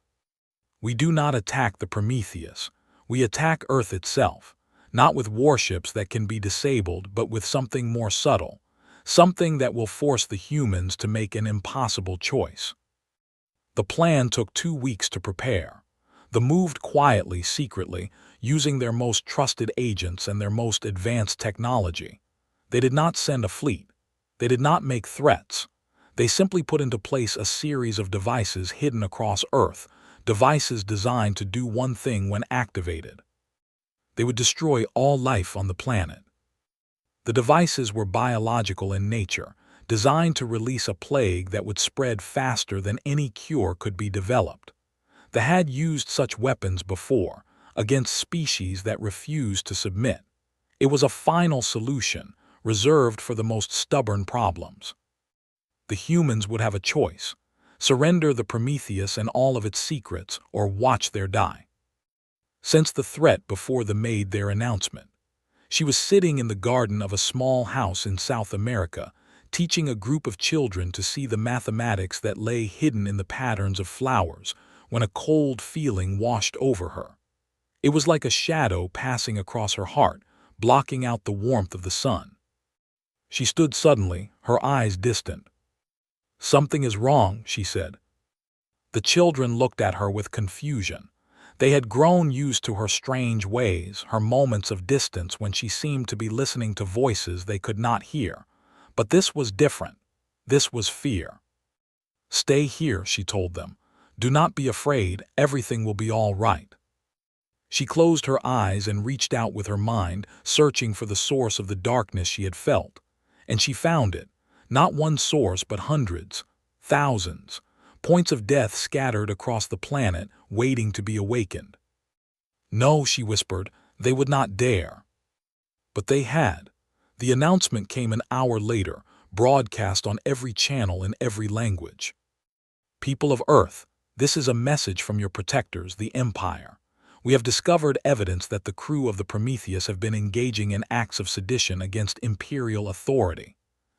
We do not attack the Prometheus. We attack Earth itself, not with warships that can be disabled, but with something more subtle, something that will force the humans to make an impossible choice. The plan took 2 weeks to prepare. They moved quietly, secretly, using their most trusted agents and their most advanced technology. They did not send a fleet. They did not make threats. They simply put into place a series of devices hidden across Earth, devices designed to do one thing when activated. They would destroy all life on the planet. The devices were biological in nature, designed to release a plague that would spread faster than any cure could be developed. They had used such weapons before, against species that refused to submit. It was a final solution, reserved for the most stubborn problems. The humans would have a choice: surrender the Prometheus and all of its secrets, or watch their die. Since the threat before they made their announcement, she was sitting in the garden of a small house in South America, teaching a group of children to see the mathematics that lay hidden in the patterns of flowers, when a cold feeling washed over her. It was like a shadow passing across her heart, blocking out the warmth of the sun. She stood suddenly, her eyes distant. Something is wrong, she said. The children looked at her with confusion. They had grown used to her strange ways, her moments of distance when she seemed to be listening to voices they could not hear. But this was different. This was fear. Stay here, she told them. Do not be afraid, everything will be all right. She closed her eyes and reached out with her mind, searching for the source of the darkness she had felt. And she found it. Not one source, but hundreds, thousands, points of death scattered across the planet, waiting to be awakened. No, she whispered, they would not dare. But they had. The announcement came an hour later, broadcast on every channel in every language. People of Earth, this is a message from your protectors, the Empire. We have discovered evidence that the crew of the Prometheus have been engaging in acts of sedition against imperial authority.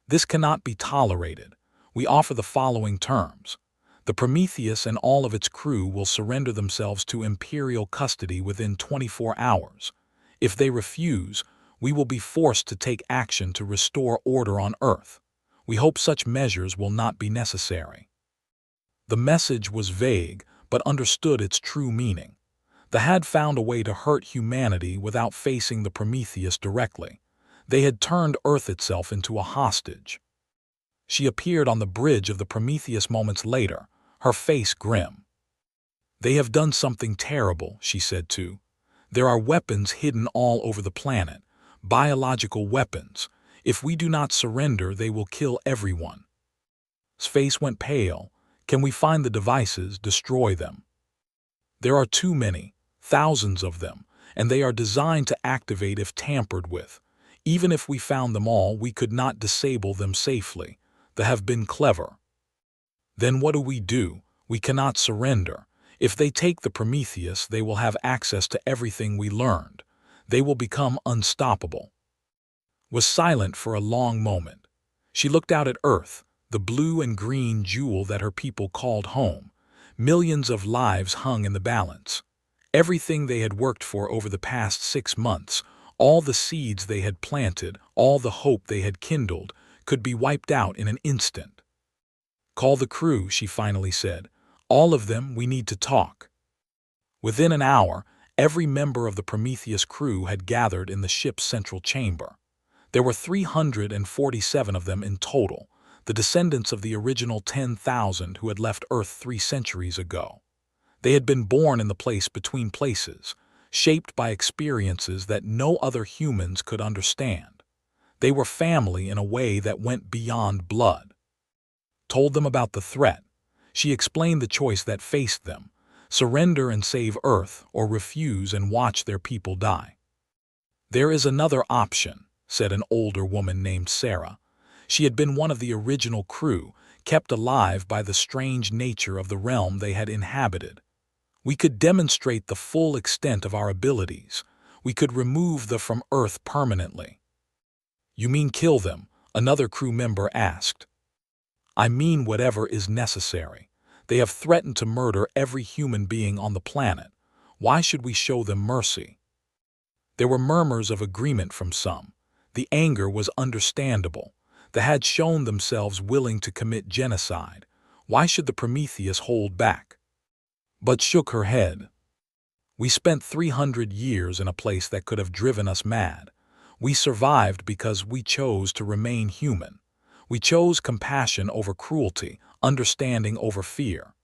This cannot be tolerated. We offer the following terms. The Prometheus and all of its crew will surrender themselves to imperial custody within 24 hours. If they refuse, we will be forced to take action to restore order on Earth. We hope such measures will not be necessary. The message was vague, but understood its true meaning. They had found a way to hurt humanity without facing the Prometheus directly. They had turned Earth itself into a hostage. She appeared on the bridge of the Prometheus moments later, her face grim. They have done something terrible, she said too. There are weapons hidden all over the planet, biological weapons. If we do not surrender, they will kill everyone. His face went pale. Can we find the devices, destroy them? There are too many, thousands of them, and they are designed to activate if tampered with. Even if we found them all, we could not disable them safely. They have been clever. Then what do? We cannot surrender. If they take the Prometheus, they will have access to everything we learned. They will become unstoppable. Was silent for a long moment. She looked out at Earth, the blue and green jewel that her people called home. Millions of lives hung in the balance. Everything they had worked for over the past 6 months, all the seeds they had planted, all the hope they had kindled, could be wiped out in an instant. Call the crew, she finally said. All of them, we need to talk. Within an hour, every member of the Prometheus crew had gathered in the ship's central chamber. There were 347 of them in total. the descendants of the original 10,000 who had left Earth 3 centuries ago. They had been born in the place between places, shaped by experiences that no other humans could understand. They were family in a way that went beyond blood. Told them about the threat. She explained the choice that faced them: surrender and save Earth, or refuse and watch their people die. "There is another option," said an older woman named Sarah. She had been one of the original crew, kept alive by the strange nature of the realm they had inhabited. "We could demonstrate the full extent of our abilities. We could remove them from Earth permanently." "You mean kill them?" another crew member asked. "I mean whatever is necessary. They have threatened to murder every human being on the planet. Why should we show them mercy?" There were murmurs of agreement from some. The anger was understandable. They had shown themselves willing to commit genocide. Why should the Prometheus hold back? But shook her head. "We spent 300 years in a place that could have driven us mad. We survived because we chose to remain human. We chose compassion over cruelty, understanding over fear.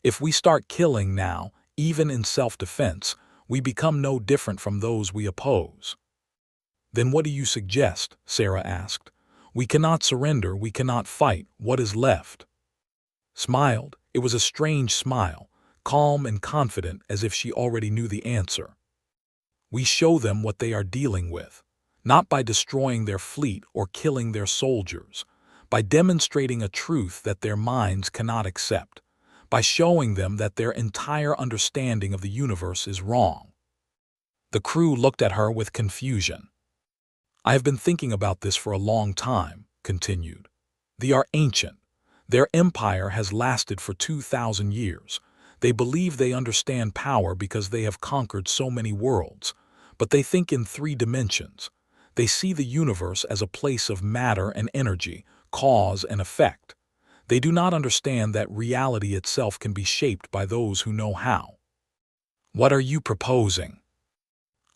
If we start killing now, even in self-defense, we become no different from those we oppose." "Then what do you suggest?" Sarah asked. "We cannot surrender, we cannot fight. What is left?" Smiled. It was a strange smile, calm and confident, as if she already knew the answer. "We show them what they are dealing with, not by destroying their fleet or killing their soldiers, by demonstrating a truth that their minds cannot accept, by showing them that their entire understanding of the universe is wrong." The crew looked at her with confusion. "I have been thinking about this for a long time," continued. "They are ancient. Their empire has lasted for 2,000 years. They believe they understand power because they have conquered so many worlds, but they think in 3 dimensions. They see the universe as a place of matter and energy, cause and effect. They do not understand that reality itself can be shaped by those who know how." "What are you proposing?"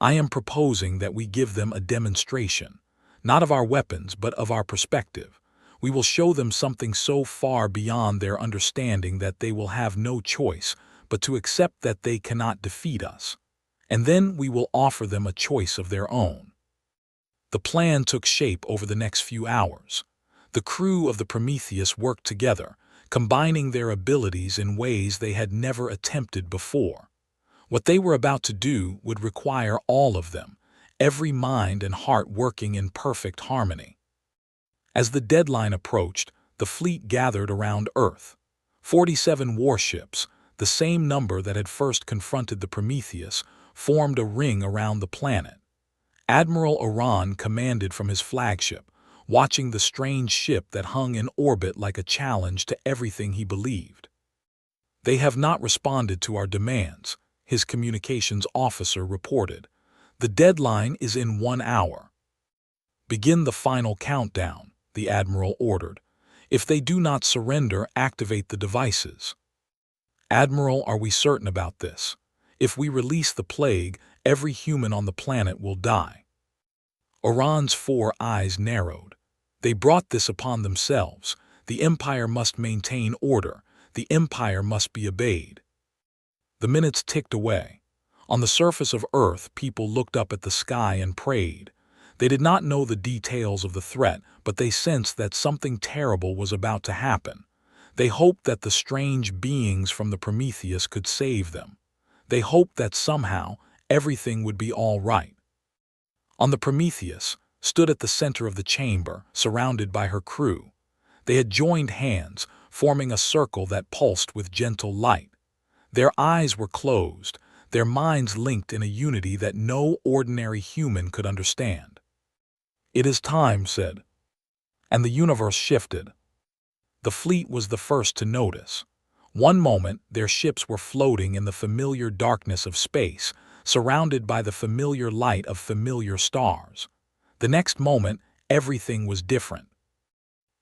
"I am proposing that we give them a demonstration, not of our weapons but of our perspective. We will show them something so far beyond their understanding that they will have no choice but to accept that they cannot defeat us. And then we will offer them a choice of their own." The plan took shape over the next few hours. The crew of the Prometheus worked together, combining their abilities in ways they had never attempted before. What they were about to do would require all of them, every mind and heart working in perfect harmony. As the deadline approached, the fleet gathered around Earth. 47 warships, the same number that had first confronted the Prometheus, formed a ring around the planet. Admiral Iran commanded from his flagship, watching the strange ship that hung in orbit like a challenge to everything he believed. "They have not responded to our demands," his communications officer reported. "The deadline is in 1 hour. "Begin the final countdown," the admiral ordered. "If they do not surrender, activate the devices." "Admiral, are we certain about this? If we release the plague, every human on the planet will die." Iran's 4 eyes narrowed. They brought this upon themselves. The empire must maintain order. The empire must be obeyed. The minutes ticked away. On the surface of Earth, people looked up at the sky and prayed. They did not know the details of the threat, but they sensed that something terrible was about to happen. They hoped that the strange beings from the Prometheus could save them. They hoped that somehow everything would be all right. On the Prometheus stood at the center of the chamber, surrounded by her crew. They had joined hands, forming a circle that pulsed with gentle light. Their eyes were closed, their minds linked in a unity that no ordinary human could understand. "It is time," said. And the universe shifted. The fleet was the first to notice. One moment, their ships were floating in the familiar darkness of space, surrounded by the familiar light of familiar stars. The next moment, everything was different.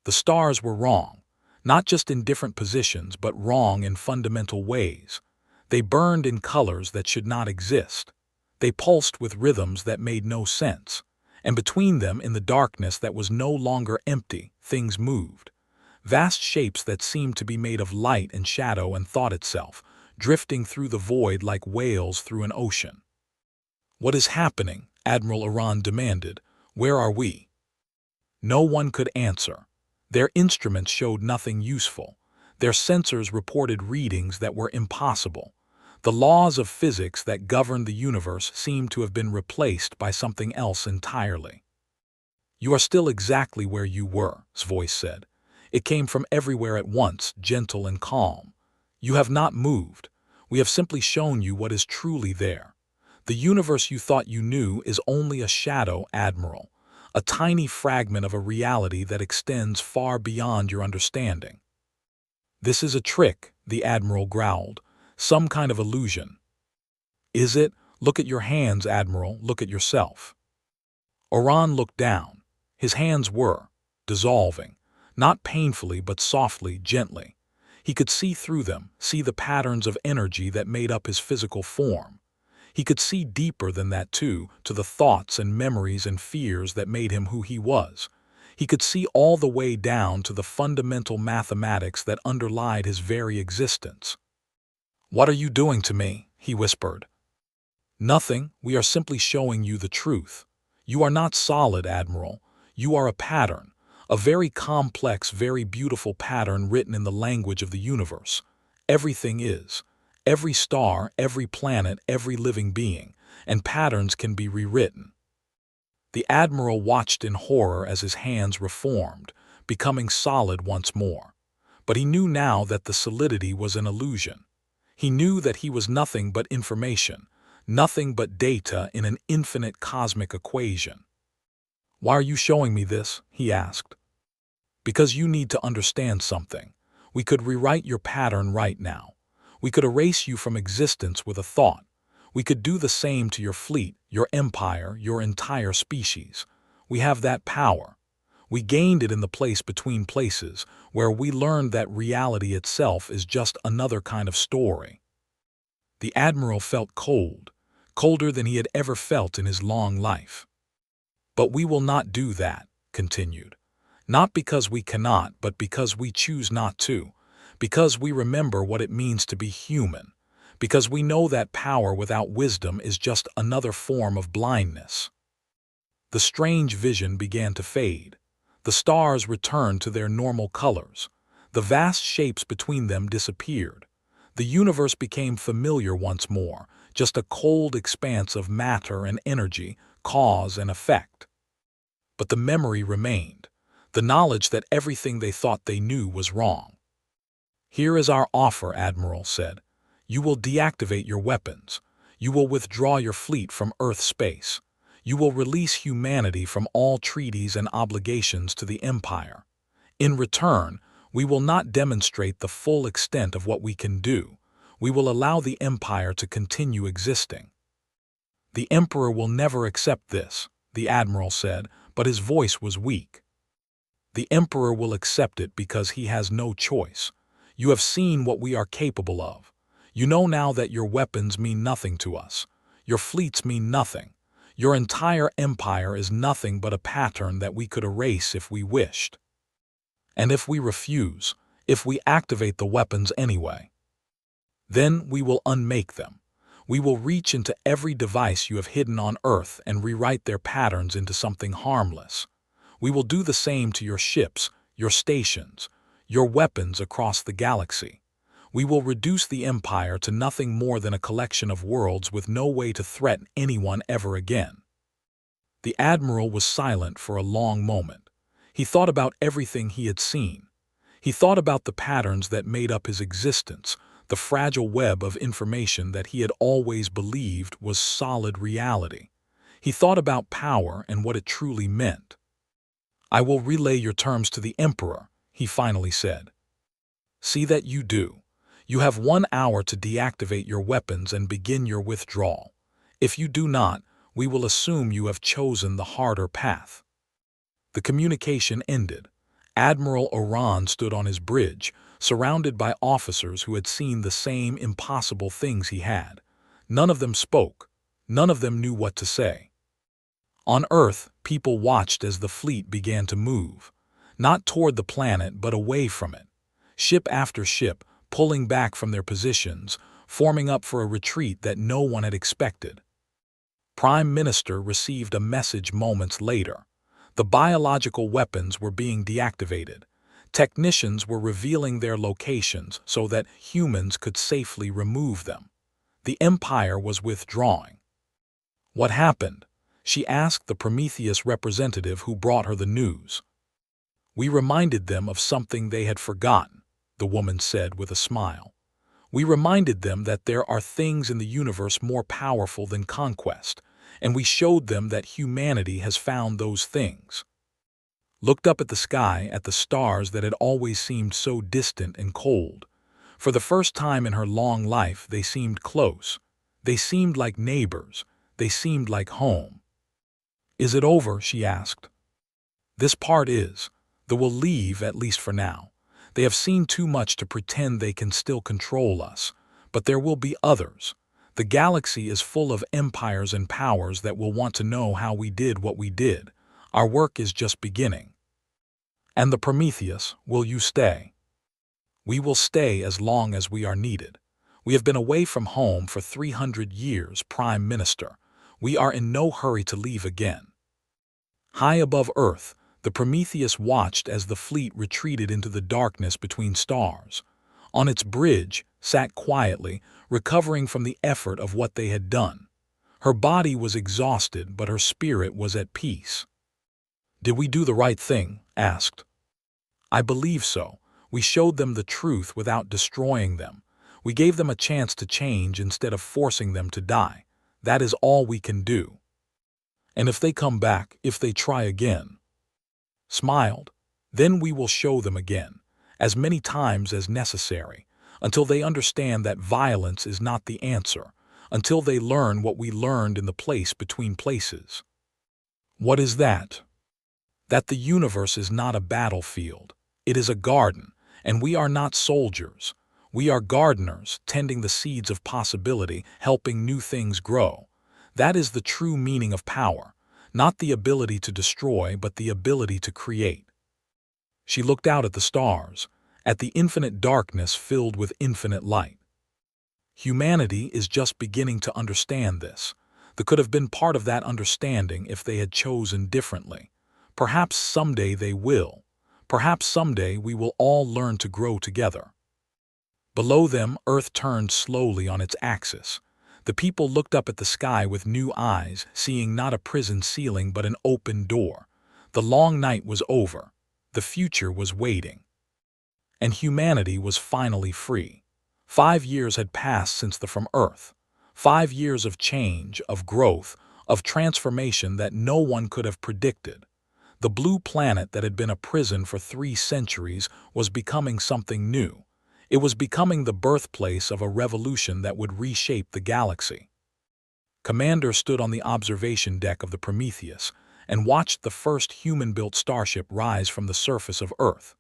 The stars were wrong, not just in different positions, but wrong in fundamental ways. They burned in colors that should not exist. They pulsed with rhythms that made no sense. And between them, in the darkness that was no longer empty, things moved. vast shapes that seemed to be made of light and shadow and thought itself, drifting through the void like whales through an ocean. "What is happening?" Admiral Iran demanded. "Where are we?" No one could answer. Their instruments showed nothing useful. Their sensors reported readings that were impossible. The laws of physics that governed the universe seemed to have been replaced by something else entirely. "You are still exactly where you were," his voice said. It came from everywhere at once, gentle and calm. "You have not moved. We have simply shown you what is truly there. The universe you thought you knew is only a shadow, Admiral, a tiny fragment of a reality that extends far beyond your understanding." "This is a trick," the Admiral growled. "Some kind of illusion." "Is it? Look at your hands, Admiral. Look at yourself." Oran looked down. His hands were dissolving, not painfully but softly, gently. He could see through them, see the patterns of energy that made up his physical form. He could see deeper than that too, to the thoughts and memories and fears that made him who he was. He could see all the way down to the fundamental mathematics that underlied his very existence. "What are you doing to me?" he whispered. "Nothing. We are simply showing you the truth. You are not solid, Admiral. You are a pattern, a very complex, very beautiful pattern written in the language of the universe. Everything is. Every star, every planet, every living being, and patterns can be rewritten." The Admiral watched in horror as his hands reformed, becoming solid once more. But he knew now that the solidity was an illusion. He knew that he was nothing but information, nothing but data in an infinite cosmic equation. "Why are you showing me this?" he asked. "Because you need to understand something. We could rewrite your pattern right now. We could erase you from existence with a thought. We could do the same to your fleet, your empire, your entire species. We have that power. We gained it in the place between places, where we learned that reality itself is just another kind of story." The Admiral felt cold, colder than he had ever felt in his long life. "But we will not do that," continued. "Not because we cannot, but because we choose not to. Because we remember what it means to be human. Because we know that power without wisdom is just another form of blindness." The strange vision began to fade. The stars returned to their normal colors. The vast shapes between them disappeared. The universe became familiar once more, just a cold expanse of matter and energy, cause and effect. But the memory remained, the knowledge that everything they thought they knew was wrong. "Here is our offer," Admiral said. "You will deactivate your weapons. You will withdraw your fleet from Earth space. You will release humanity from all treaties and obligations to the Empire. In return, we will not demonstrate the full extent of what we can do. We will allow the Empire to continue existing." "The Emperor will never accept this," the Admiral said, but his voice was weak. "The Emperor will accept it because he has no choice. You have seen what we are capable of. You know now that your weapons mean nothing to us. Your fleets mean nothing. Your entire empire is nothing but a pattern that we could erase if we wished. And if we refuse, if we activate the weapons anyway, then we will unmake them. We will reach into every device you have hidden on Earth and rewrite their patterns into something harmless. We will do the same to your ships, your stations, your weapons across the galaxy. We will reduce the Empire to nothing more than a collection of worlds with no way to threaten anyone ever again." The Admiral was silent for a long moment. He thought about everything he had seen. He thought about the patterns that made up his existence, the fragile web of information that he had always believed was solid reality. He thought about power and what it truly meant. "I will relay your terms to the Emperor," he finally said. "See that you do. You have 1 hour to deactivate your weapons and begin your withdrawal. If you do not, we will assume you have chosen the harder path." The communication ended. Admiral Oran stood on his bridge, surrounded by officers who had seen the same impossible things he had. None of them spoke. None of them knew what to say. On Earth, people watched as the fleet began to move. not toward the planet but away from it. Ship after ship, pulling back from their positions, forming up for a retreat that no one had expected. Prime Minister received a message moments later. The biological weapons were being deactivated. Technicians were revealing their locations so that humans could safely remove them. The Empire was withdrawing. What happened? She asked the Prometheus representative who brought her the news. We reminded them of something they had forgotten, the woman said with a smile. We reminded them that there are things in the universe more powerful than conquest, and we showed them that humanity has found those things. Looked up at the sky, at the stars that had always seemed so distant and cold. For the first time in her long life, they seemed close. They seemed like neighbors. They seemed like home. Is it over? She asked. This part is. They will leave, at least for now. They have seen too much to pretend they can still control us. But there will be others. The galaxy is full of empires and powers that will want to know how we did what we did. Our work is just beginning. And the Prometheus, will you stay? We will stay as long as we are needed. We have been away from home for 300 years, Prime Minister. We are in no hurry to leave again. High above Earth, the Prometheus watched as the fleet retreated into the darkness between stars. On its bridge, sat quietly, recovering from the effort of what they had done. Her body was exhausted, but her spirit was at peace. Did we do the right thing? Asked. I believe so. We showed them the truth without destroying them. We gave them a chance to change instead of forcing them to die. That is all we can do. And if they come back, if they try again, smiled, then we will show them again, as many times as necessary, until they understand that violence is not the answer, until they learn what we learned in the place between places. What is that? That the universe is not a battlefield. It is a garden, and we are not soldiers. We are gardeners, tending the seeds of possibility, helping new things grow. That is the true meaning of power, not the ability to destroy, but the ability to create. She looked out at the stars, at the infinite darkness filled with infinite light. Humanity is just beginning to understand this. They could have been part of that understanding if they had chosen differently. Perhaps someday they will. Perhaps someday we will all learn to grow together. Below them, Earth turned slowly on its axis. The people looked up at the sky with new eyes, seeing not a prison ceiling but an open door. The long night was over. The future was waiting. And humanity was finally free. 5 years had passed since from Earth. 5 years of change, of growth, of transformation that no one could have predicted. The blue planet that had been a prison for 3 centuries was becoming something new. It was becoming the birthplace of a revolution that would reshape the galaxy. Commander stood on the observation deck of the Prometheus and watched the first human-built starship rise from the surface of Earth.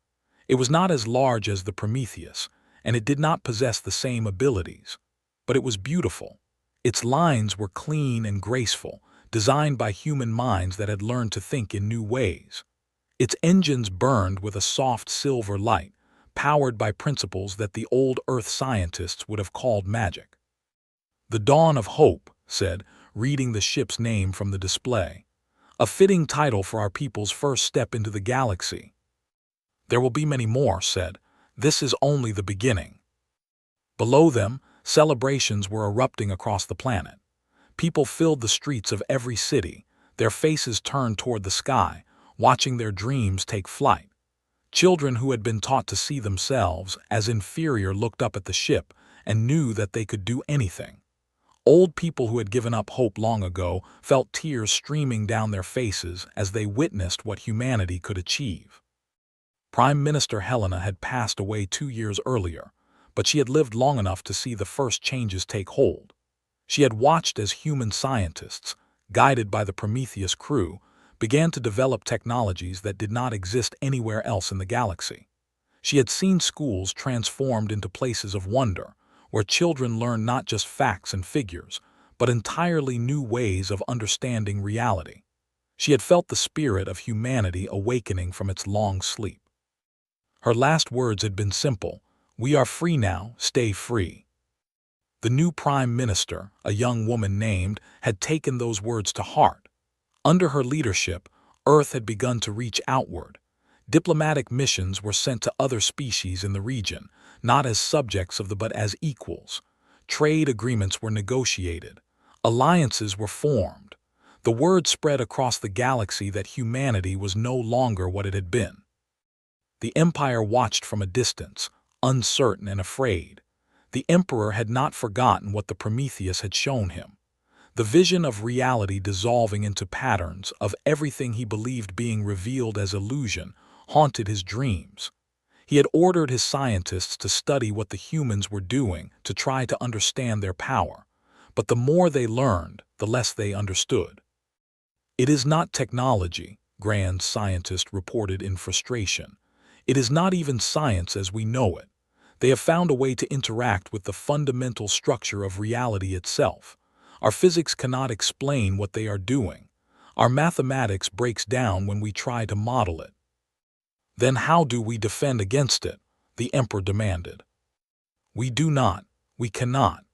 It was not as large as the Prometheus, and it did not possess the same abilities. But it was beautiful. Its lines were clean and graceful, designed by human minds that had learned to think in new ways. Its engines burned with a soft silver light, powered by principles that the old Earth scientists would have called magic. The Dawn of Hope, said, reading the ship's name from the display. A fitting title for our people's first step into the galaxy. There will be many more, said. This is only the beginning. Below them, celebrations were erupting across the planet. People filled the streets of every city, their faces turned toward the sky, watching their dreams take flight. Children who had been taught to see themselves as inferior looked up at the ship and knew that they could do anything. Old people who had given up hope long ago felt tears streaming down their faces as they witnessed what humanity could achieve. Prime Minister Helena had passed away 2 years earlier, but she had lived long enough to see the first changes take hold. She had watched as human scientists, guided by the Prometheus crew, began to develop technologies that did not exist anywhere else in the galaxy. She had seen schools transformed into places of wonder, where children learned not just facts and figures, but entirely new ways of understanding reality. She had felt the spirit of humanity awakening from its long sleep. Her last words had been simple: "We are free now, stay free." The new prime minister, a young woman named, had taken those words to heart. Under her leadership, Earth had begun to reach outward. Diplomatic missions were sent to other species in the region, not as subjects of the but as equals. Trade agreements were negotiated. Alliances were formed. The word spread across the galaxy that humanity was no longer what it had been. The Empire watched from a distance, uncertain and afraid. The Emperor had not forgotten what the Prometheus had shown him. The vision of reality dissolving into patterns, of everything he believed being revealed as illusion, haunted his dreams. He had ordered his scientists to study what the humans were doing to try to understand their power. But the more they learned, the less they understood. "It is not technology," grand scientist reported in frustration. "It is not even science as we know it. They have found a way to interact with the fundamental structure of reality itself. Our physics cannot explain what they are doing. Our mathematics breaks down when we try to model it." "Then how do we defend against it?" the Emperor demanded. "We do not. We cannot.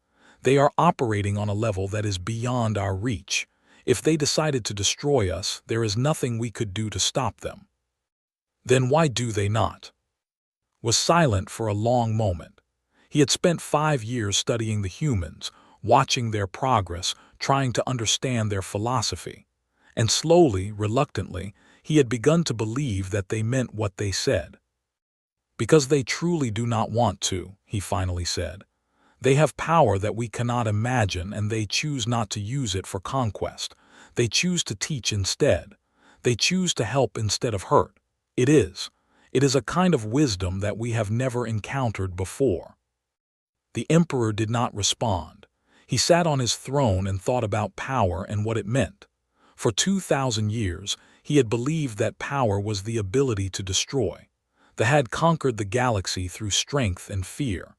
They are operating on a level that is beyond our reach. If they decided to destroy us, there is nothing we could do to stop them." "Then why do they not?" Was silent for a long moment. He had spent 5 years studying the humans, watching their progress, trying to understand their philosophy. And slowly, reluctantly, he had begun to believe that they meant what they said. "Because they truly do not want to," he finally said. "They have power that we cannot imagine, and they choose not to use it for conquest. They choose to teach instead. They choose to help instead of hurt. It is a kind of wisdom that we have never encountered before." The Emperor did not respond. He sat on his throne and thought about power and what it meant. For 2,000 years, he had believed that power was the ability to destroy. They had conquered the galaxy through strength and fear.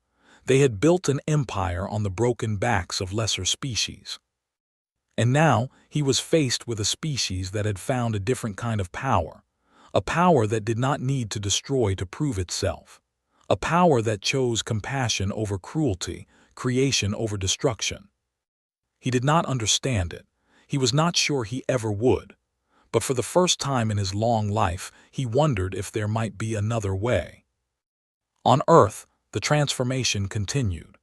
They had built an empire on the broken backs of lesser species. And now he was faced with a species that had found a different kind of power. A power that did not need to destroy to prove itself. A power that chose compassion over cruelty, creation over destruction. He did not understand it. He was not sure he ever would. But for the first time in his long life, he wondered if there might be another way. On Earth, the transformation continued.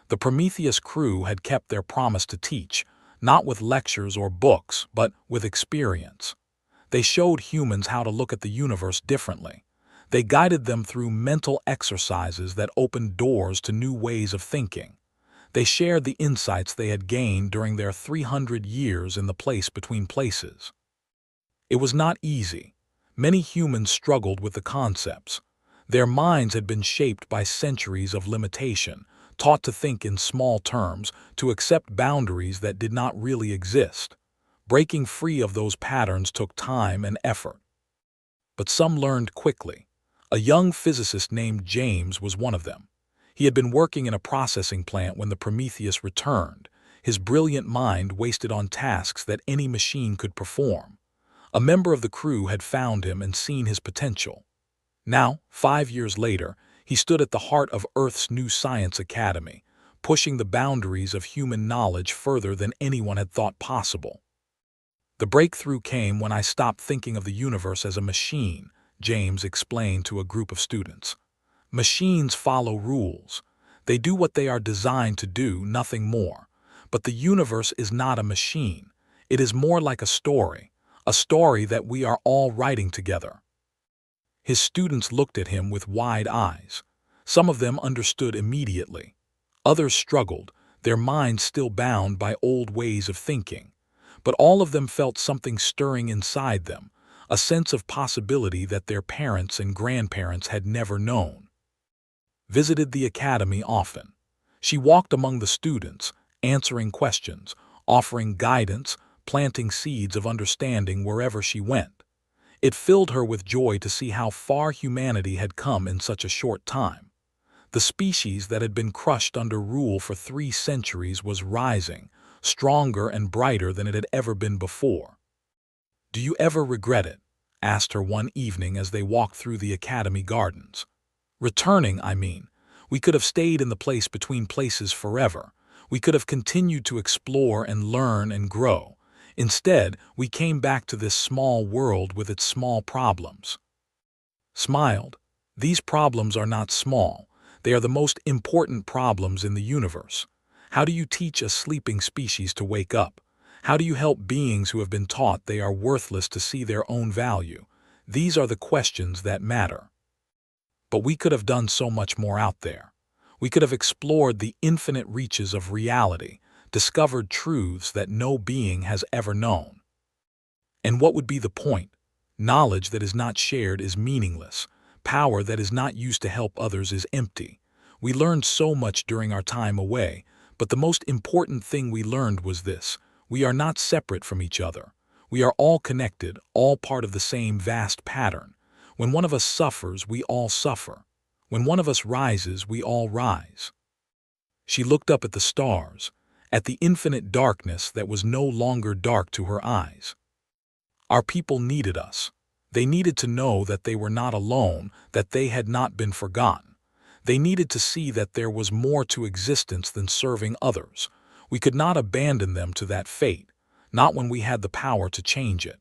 The Prometheus crew had kept their promise to teach, not with lectures or books, but with experience. They showed humans how to look at the universe differently. They guided them through mental exercises that opened doors to new ways of thinking. They shared the insights they had gained during their 300 years in the place between places. It was not easy. Many humans struggled with the concepts. Their minds had been shaped by centuries of limitation, taught to think in small terms, to accept boundaries that did not really exist. Breaking free of those patterns took time and effort. But some learned quickly. A young physicist named James was one of them. He had been working in a processing plant when the Prometheus returned, his brilliant mind wasted on tasks that any machine could perform. A member of the crew had found him and seen his potential. Now, 5 years later, he stood at the heart of Earth's new science academy, pushing the boundaries of human knowledge further than anyone had thought possible. "The breakthrough came when I stopped thinking of the universe as a machine," James explained to a group of students. "Machines follow rules. They do what they are designed to do, nothing more. But the universe is not a machine. It is more like a story that we are all writing together." His students looked at him with wide eyes. Some of them understood immediately. Others struggled, their minds still bound by old ways of thinking. But all of them felt something stirring inside them, a sense of possibility that their parents and grandparents had never known. Visited the academy often. She walked among the students, answering questions, offering guidance, planting seeds of understanding wherever she went. It filled her with joy to see how far humanity had come in such a short time. The species that had been crushed under rule for 3 centuries was rising, stronger and brighter than it had ever been before. "Do you ever regret it?" asked her one evening as they walked through the academy gardens. "Returning, I mean. We could have stayed in the place between places forever. We could have continued to explore and learn and grow. Instead, we came back to this small world with its small problems." Smiled. "These problems are not small. They are the most important problems in the universe. How do you teach a sleeping species to wake up? How do you help beings who have been taught they are worthless to see their own value? These are the questions that matter. But we could have done so much more out there. We could have explored the infinite reaches of reality, discovered truths that no being has ever known. And what would be the point? Knowledge that is not shared is meaningless. Power that is not used to help others is empty. We learned so much during our time away, but the most important thing we learned was this: we are not separate from each other. We are all connected, all part of the same vast pattern. When one of us suffers, we all suffer. When one of us rises, we all rise." She looked up at the stars, at the infinite darkness that was no longer dark to her eyes. Our people needed us. They needed to know that they were not alone, that they had not been forgotten. They needed to see that there was more to existence than serving others. We could not abandon them to that fate, not when we had the power to change it.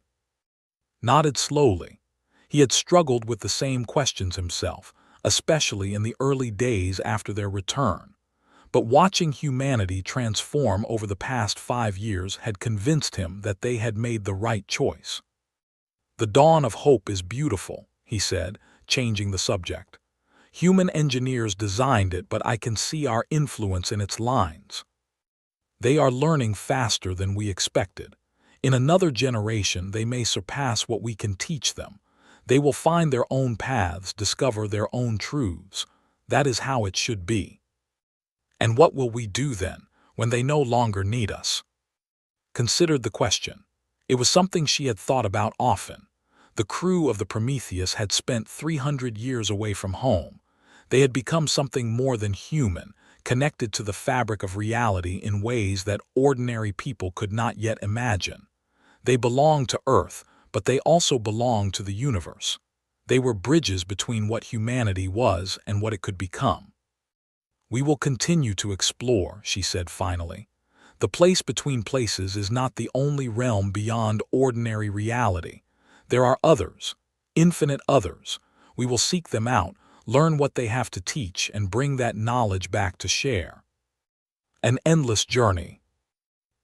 Nodded slowly. He had struggled with the same questions himself, especially in the early days after their return. But watching humanity transform over the past 5 years had convinced him that they had made the right choice. "The dawn of hope is beautiful," he said, changing the subject. "Human engineers designed it, but I can see our influence in its lines. They are learning faster than we expected. In another generation, they may surpass what we can teach them. They will find their own paths, discover their own truths. That is how it should be." "And what will we do then, when they no longer need us?" Considered the question. It was something she had thought about often. The crew of the Prometheus had spent 300 years away from home. They had become something more than human, connected to the fabric of reality in ways that ordinary people could not yet imagine. They belonged to Earth, but they also belonged to the universe. They were bridges between what humanity was and what it could become. "We will continue to explore," she said finally. "The place between places is not the only realm beyond ordinary reality. There are others, infinite others. We will seek them out, learn what they have to teach, and bring that knowledge back to share." An endless journey.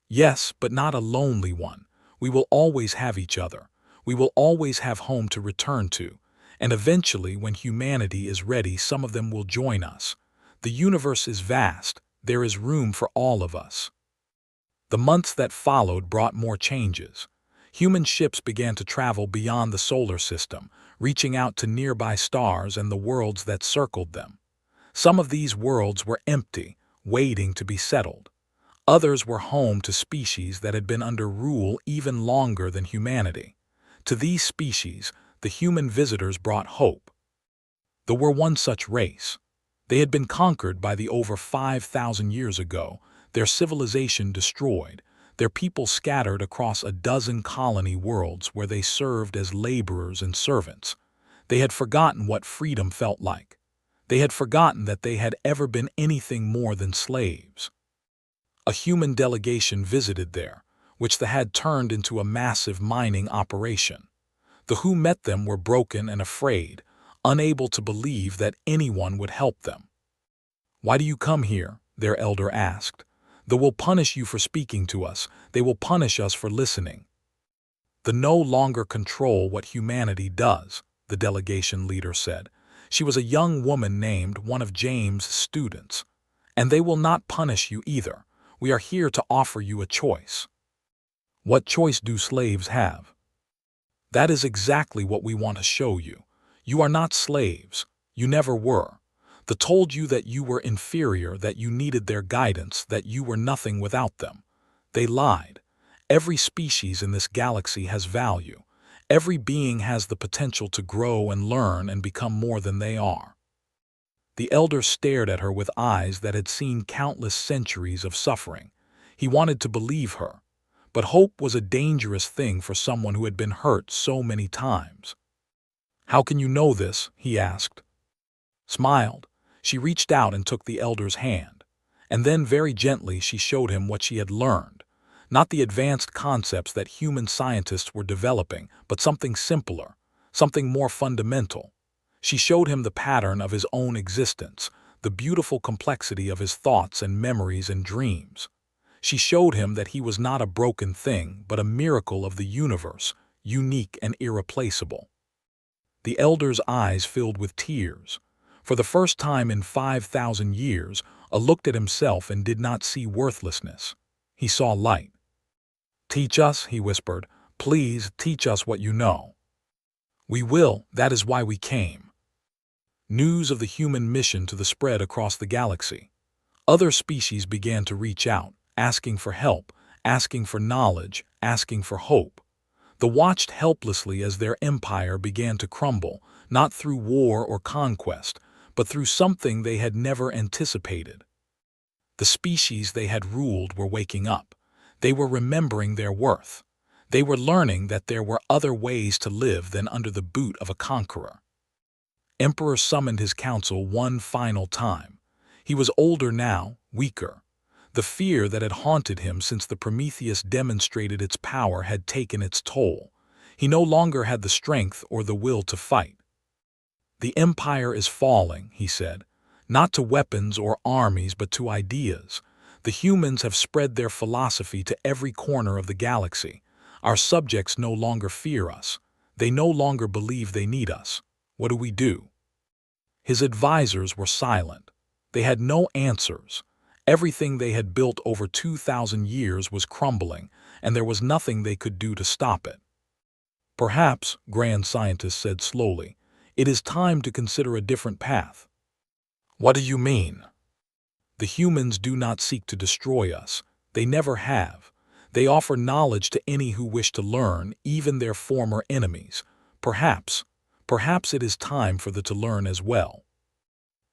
Yes, but not a lonely one. We will always have each other. We will always have home to return to. And eventually, when humanity is ready, some of them will join us. The universe is vast. There is room for all of us. The months that followed brought more changes. Human ships began to travel beyond the solar system, reaching out to nearby stars and the worlds that circled them. Some of these worlds were empty, waiting to be settled. Others were home to species that had been under rule even longer than humanity. To these species, the human visitors brought hope. There were one such race. They had been conquered by the over 5,000 years ago, their civilization destroyed, their people scattered across a dozen colony worlds where they served as laborers and servants. They had forgotten what freedom felt like. They had forgotten that they had ever been anything more than slaves. A human delegation visited there, which they had turned into a massive mining operation. The who met them were broken and afraid, unable to believe that anyone would help them. "Why do you come here?" their elder asked. "They will punish you for speaking to us. They will punish us for listening." "They no longer control what humanity does," the delegation leader said. She was a young woman named one of James' students. "And they will not punish you either. We are here to offer you a choice." "What choice do slaves have?" "That is exactly what we want to show you. You are not slaves. You never were. They told you that you were inferior, that you needed their guidance, that you were nothing without them. They lied. Every species in this galaxy has value. Every being has the potential to grow and learn and become more than they are." The elder stared at her with eyes that had seen countless centuries of suffering. He wanted to believe her, But hope was a dangerous thing for someone who had been hurt so many times. "How can you know this?" he asked. Smiled. She reached out and took the elder's hand. And then very gently she showed him what she had learned. Not the advanced concepts that human scientists were developing, but something simpler, something more fundamental. She showed him the pattern of his own existence, the beautiful complexity of his thoughts and memories and dreams. She showed him that he was not a broken thing, but a miracle of the universe, unique and irreplaceable. The elder's eyes filled with tears. For the first time in 5,000 years, a looked at himself and did not see worthlessness. He saw light. "Teach us," he whispered. "Please teach us what you know." "We will, that is why we came." News of the human mission to the spread across the galaxy. Other species began to reach out, asking for help, asking for knowledge, asking for hope. They watched helplessly as their empire began to crumble, not through war or conquest, but through something they had never anticipated. The species they had ruled were waking up. They were remembering their worth. They were learning that there were other ways to live than under the boot of a conqueror. Emperor summoned his council one final time. He was older now, weaker. The fear that had haunted him since the Prometheus demonstrated its power had taken its toll. He no longer had the strength or the will to fight. "The empire is falling," he said, "not to weapons or armies but to ideas. The humans have spread their philosophy to every corner of the galaxy. Our subjects no longer fear us. They no longer believe they need us. What do we do?" His advisors were silent. They had no answers. Everything they had built over 2,000 years was crumbling, and there was nothing they could do to stop it. "Perhaps," Grand Scientist said slowly, "it is time to consider a different path." "What do you mean?" "The humans do not seek to destroy us. They never have. They offer knowledge to any who wish to learn, even their former enemies. Perhaps it is time for them to learn as well."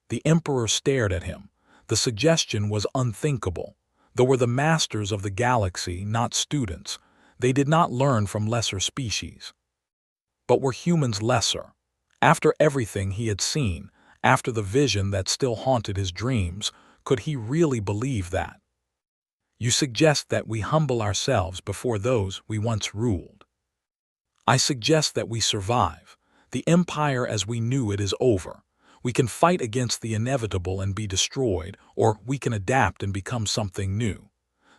The Emperor stared at him. The suggestion was unthinkable. They were the masters of the galaxy, not students. They did not learn from lesser species. But were humans lesser? After everything he had seen, after the vision that still haunted his dreams, could he really believe that? "You suggest that we humble ourselves before those we once ruled." "I suggest that we survive. The empire as we knew it is over. We can fight against the inevitable and be destroyed, or we can adapt and become something new.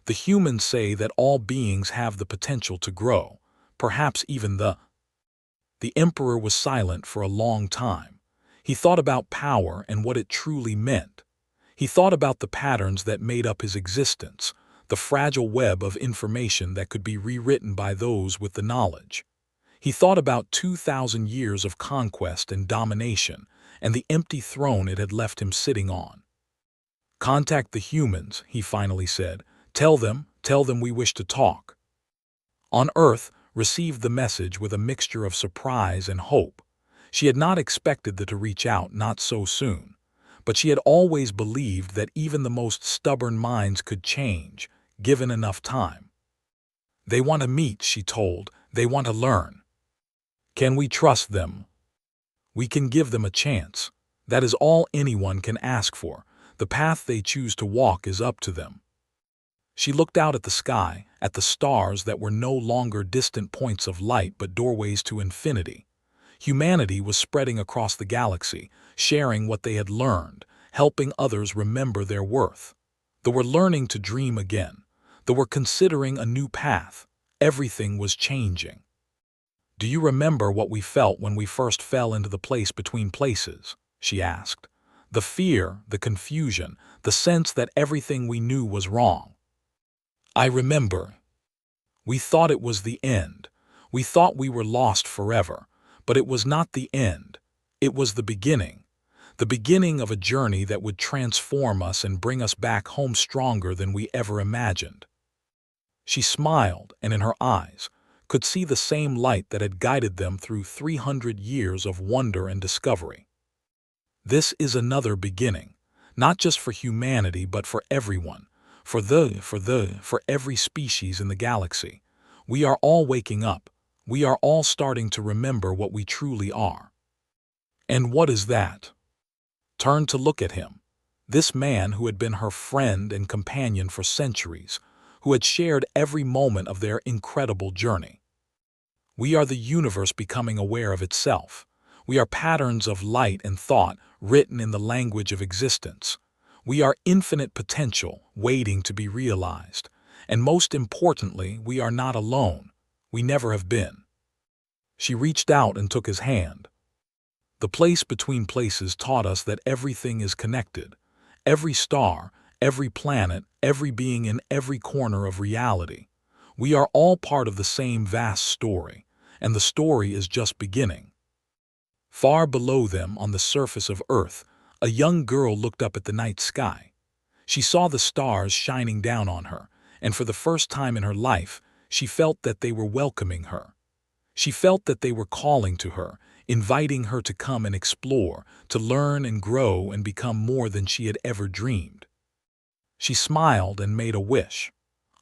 The humans say that all beings have the potential to grow, perhaps even The Emperor was silent for a long time. He thought about power and what it truly meant. He thought about the patterns that made up his existence, the fragile web of information that could be rewritten by those with the knowledge. He thought about 2,000 years of conquest and domination, and the empty throne it had left him sitting on. "Contact the humans," he finally said. Tell them we wish to talk." On Earth received the message with a mixture of surprise and hope. She had not expected them to reach out, not so soon. But she had always believed that even the most stubborn minds could change, given enough time. "They want to meet," she told. "They want to learn." "Can we trust them?" "We can give them a chance. That is all anyone can ask for. The path they choose to walk is up to them." She looked out at the sky, at the stars that were no longer distant points of light but doorways to infinity. Humanity was spreading across the galaxy, sharing what they had learned, helping others remember their worth. They were learning to dream again. They were considering a new path. Everything was changing. "Do you remember what we felt when we first fell into the place between places?" she asked. "The fear, the confusion, the sense that everything we knew was wrong." "I remember. We thought it was the end. We thought we were lost forever. But it was not the end. It was the beginning. The beginning of a journey that would transform us and bring us back home stronger than we ever imagined." She smiled, and in her eyes could see the same light that had guided them through 300 years of wonder and discovery. "This is another beginning, not just for humanity but for everyone. for every species in the galaxy. We are all waking up. We are all starting to remember what we truly are. And what is that? Turn to look at him. This man who had been her friend and companion for centuries, who had shared every moment of their incredible journey. We are the universe becoming aware of itself. We are patterns of light and thought written in the language of existence. We are infinite potential waiting to be realized. And most importantly, we are not alone. We never have been. She reached out and took his hand. The place between places taught us that everything is connected. Every star, every planet, every being in every corner of reality. We are all part of the same vast story, and the story is just beginning. Far below them, on the surface of Earth, a young girl looked up at the night sky. She saw the stars shining down on her, and for the first time in her life, she felt that they were welcoming her. She felt that they were calling to her, inviting her to come and explore, to learn and grow and become more than she had ever dreamed. She smiled and made a wish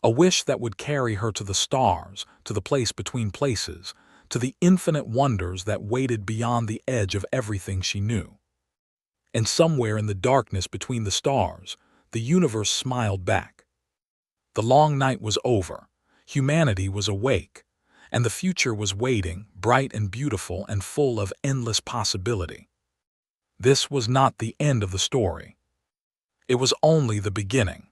that would carry her to the stars, to the place between places, to the infinite wonders that waited beyond the edge of everything she knew. And somewhere in the darkness between the stars, the universe smiled back. The long night was over, humanity was awake, and the future was waiting, bright and beautiful and full of endless possibility. This was not the end of the story. It was only the beginning.